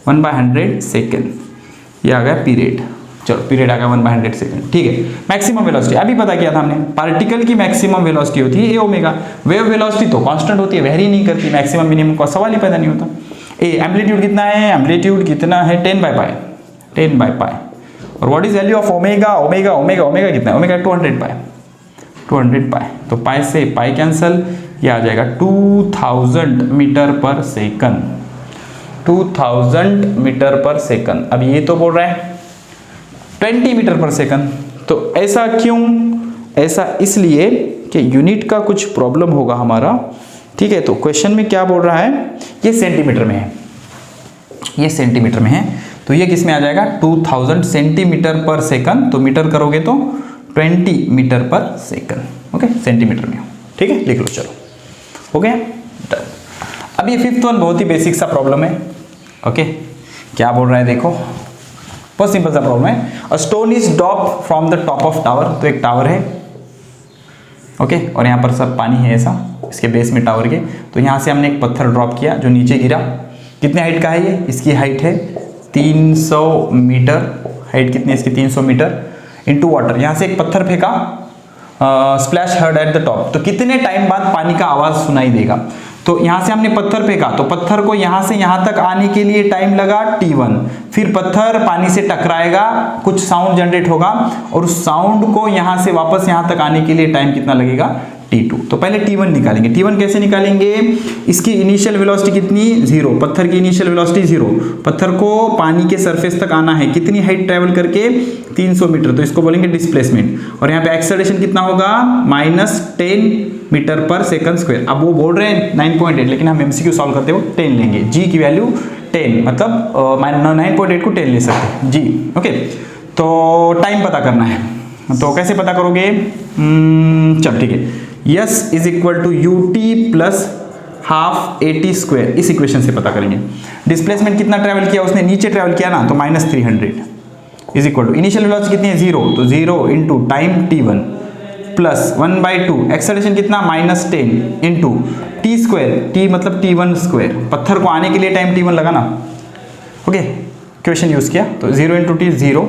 1 बाई 100 सेकेंड, ये आ गया पीरियड। चलो पीरियड आ गया 1 बाई 100 सेकेंड, ठीक है। मैक्सिमम वेलोसिटी अभी पता किया था हमने, पार्टिकल की मैक्सिमम वेलोसिटी होती है ए ओमेगा, वेव वेलोसिटी तो कांस्टेंट होती है, वेरी नहीं करती, मैक्सिमम मिनिमम का सवाल ही पैदा नहीं होता। ए एम्पलीट्यूड कितना है, एम्पलीट्यूड कितना है 10 बाई पाई, 10 बाई पाई, और what is value of omega, omega omega omega कितना है, ओमेगा 200 पाई, 200 पाई, तो पाई से पाई कैंसल, ये आ जाएगा 2000 metre per second, 2000 metre per second. अब ये तो बोल रहा है 20 मीटर पर सेकंड, तो ऐसा क्यों, ऐसा इसलिए कि यूनिट का कुछ प्रॉब्लम होगा हमारा, ठीक है। तो क्वेश्चन में क्या बोल रहा है, ये सेंटीमीटर में है, ये सेंटीमीटर में है, तो ये किस में आ जाएगा 2000 सेंटीमीटर पर सेकंड, तो मीटर करोगे तो 20 metre per second, okay, centimetre में, ठीक है, लिख लो, चलो हो गया। अब ये फिफ्थ वन बहुत ही बेसिक सा प्रॉब्लम है, ओके, क्या बोल रहा है देखो, बहुत सिंपल सा प्रॉब्लम है। A stone is drop from the top of tower, तो एक टावर है, ओके, और यहाँ पर सब पानी है ऐसा, इसके बेस में टावर के, तो यहाँ से हमने एक पत्थर ड्रॉप किया जो नीचे गिरा, कितने हाइट का है ये, इसकी हाइट है 300 मीटर, हाइट कितनी है इसकी 300 मीटर, इनटू वाटर, यहाँ से एक पत्थर फेंका, splash heard at the top, तो कितने टाइम बाद पानी का आवाज सुनाई देगा, तो यहां से हमने पत्थर फेंका, तो पत्थर को यहां से यहां तक आने के लिए टाइम लगा t1, फिर पत्थर पानी से टकराएगा, कुछ साउंड जनरेट होगा, और उस साउंड को यहां से वापस यहां तक आने के लिए टाइम कितना लगेगा t2। तो पहले t1 निकालेंगे, t1 कैसे निकालेंगे, इसकी इनिशियल वेलोसिटी कितनी 0, पत्थर की इनिशियल वेलोसिटी 0, पत्थर को पानी के सरफेस तक आना है, कितनी हाइट ट्रेवल करके 300 मीटर, तो इसको बोलेंगे डिस्प्लेसमेंट, और यहाँ पे एक्सेलरेशन कितना होगा -10 मीटर पर सेकंड स्क्वायर। अब वो बोल रहे हैं 9.8, लेकिन हम एमसीक्यू सॉल्व करते हुए 10 लेंगे, जी की वैल्यू 10, मतलब 9.8 को 10 ले सकते हैं जी, ओके। तो टाइम पता करना है, तो कैसे पता करोगे, चलो ठीक है, yes is equal to ut plus half AT square, इस इक्वेशन से पता करेंगे। डिस्प्लेसमेंट कितना ट्रेवल किया उसने, नीचे ट्रेवल किया ना, तो -300 is equal to initial velocity कितनी है 0, तो 0 into time t1 plus 1/2, acceleration कितना -10 इंटू टी स्क्वायर, टी मतलब t1 स्क्वायर, पत्थर को आने के लिए टाइम t1 लगा ना, ओके, क्वेश्चन यूज किया, तो 0 इंटू टी 0,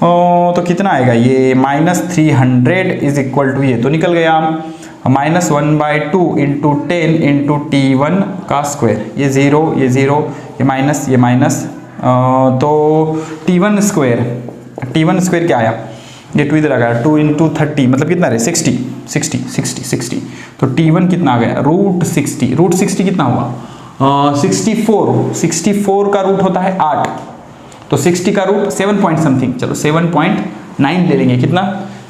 तो कितना आएगा ये -300 इज इक्वल टू, ये तो निकल गया -1/2 इंटू 10 इंटू t1 का स्क्वायर, ये 0 ये 0 ये माइनस, तो t1 स्क्वायर क्या आया, ये 2 इधर आ गया, 2 इंटू 30 मतलब कितना रहे 60, तो t1 कितना आ गया √60 कितना हुआ 64 का रूट होता है 8, तो 60 का रूट 7 पॉइंट समथिंग, चलो 7.9 ले लेंगे, कितना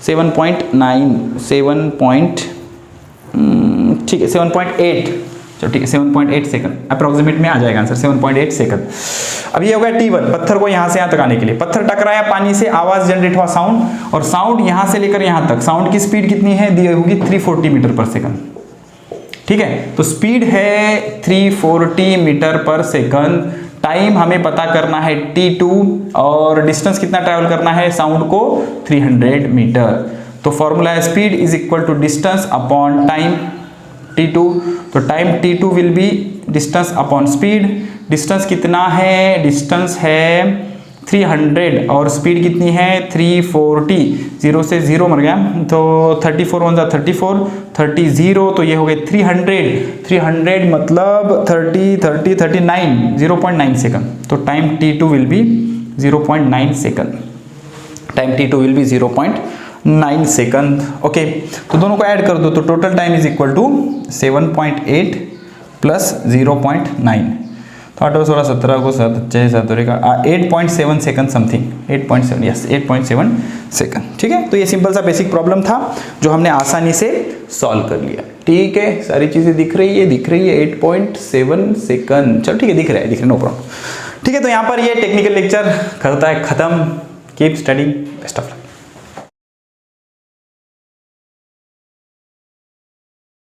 7.9 ठीक है 7.8, चलो ठीक है 7.8 सेकंड अप्रोक्सीमेट में आ जाएगा आंसर, 7.8 सेकंड। अब ये हो गया t1, पत्थर को यहां से यहां तक आने के लिए, पत्थर टकराया पानी से, आवाज जनरेट हुआ साउंड, और साउंड यहां से लेकर यहां तक, साउंड की स्पीड कितनी है दी होगी 340 मीटर पर सेकंड, ठीक है, तो स्पीड है 340 मीटर पर सेकंड, टाइम हमें पता करना है t2, और डिस्टेंस कितना ट्रैवल करना है साउंड को 300 मीटर, तो फॉर्मूला है speed is equal to distance upon time t2, तो time t2 will be distance upon speed, distance कितना है, डिस्टेंस है 300 और स्पीड कितनी है 340, 0 से 0 मर गया तो 34 1 जा 34, 30 तो ये हो गए 300 मतलब 39 0.9 सेकंड। तो time t2 will be 0.9 second, time t2 will be 0.9 second. Okay, तो दोनों को ऐड कर दो तो total time is equal to 7.8 plus 0.9, तो 8 16 17 को 7 6 7 8.7 सेकंड समथिंग, 8.7 यस 8.7 सेकंड। ठीक है, तो ये सिंपल सा बेसिक प्रॉब्लम था जो हमने आसानी से सॉल्व कर लिया। ठीक है, सारी चीजें दिख रही है 8.7 सेकंड। चलो ठीक है, दिख रहा है नो प्रॉब्लम। ठीक है, तो यहाँ पर ये टेक्निकल लेक्चर करता है खत्म। Keep studying, best of luck.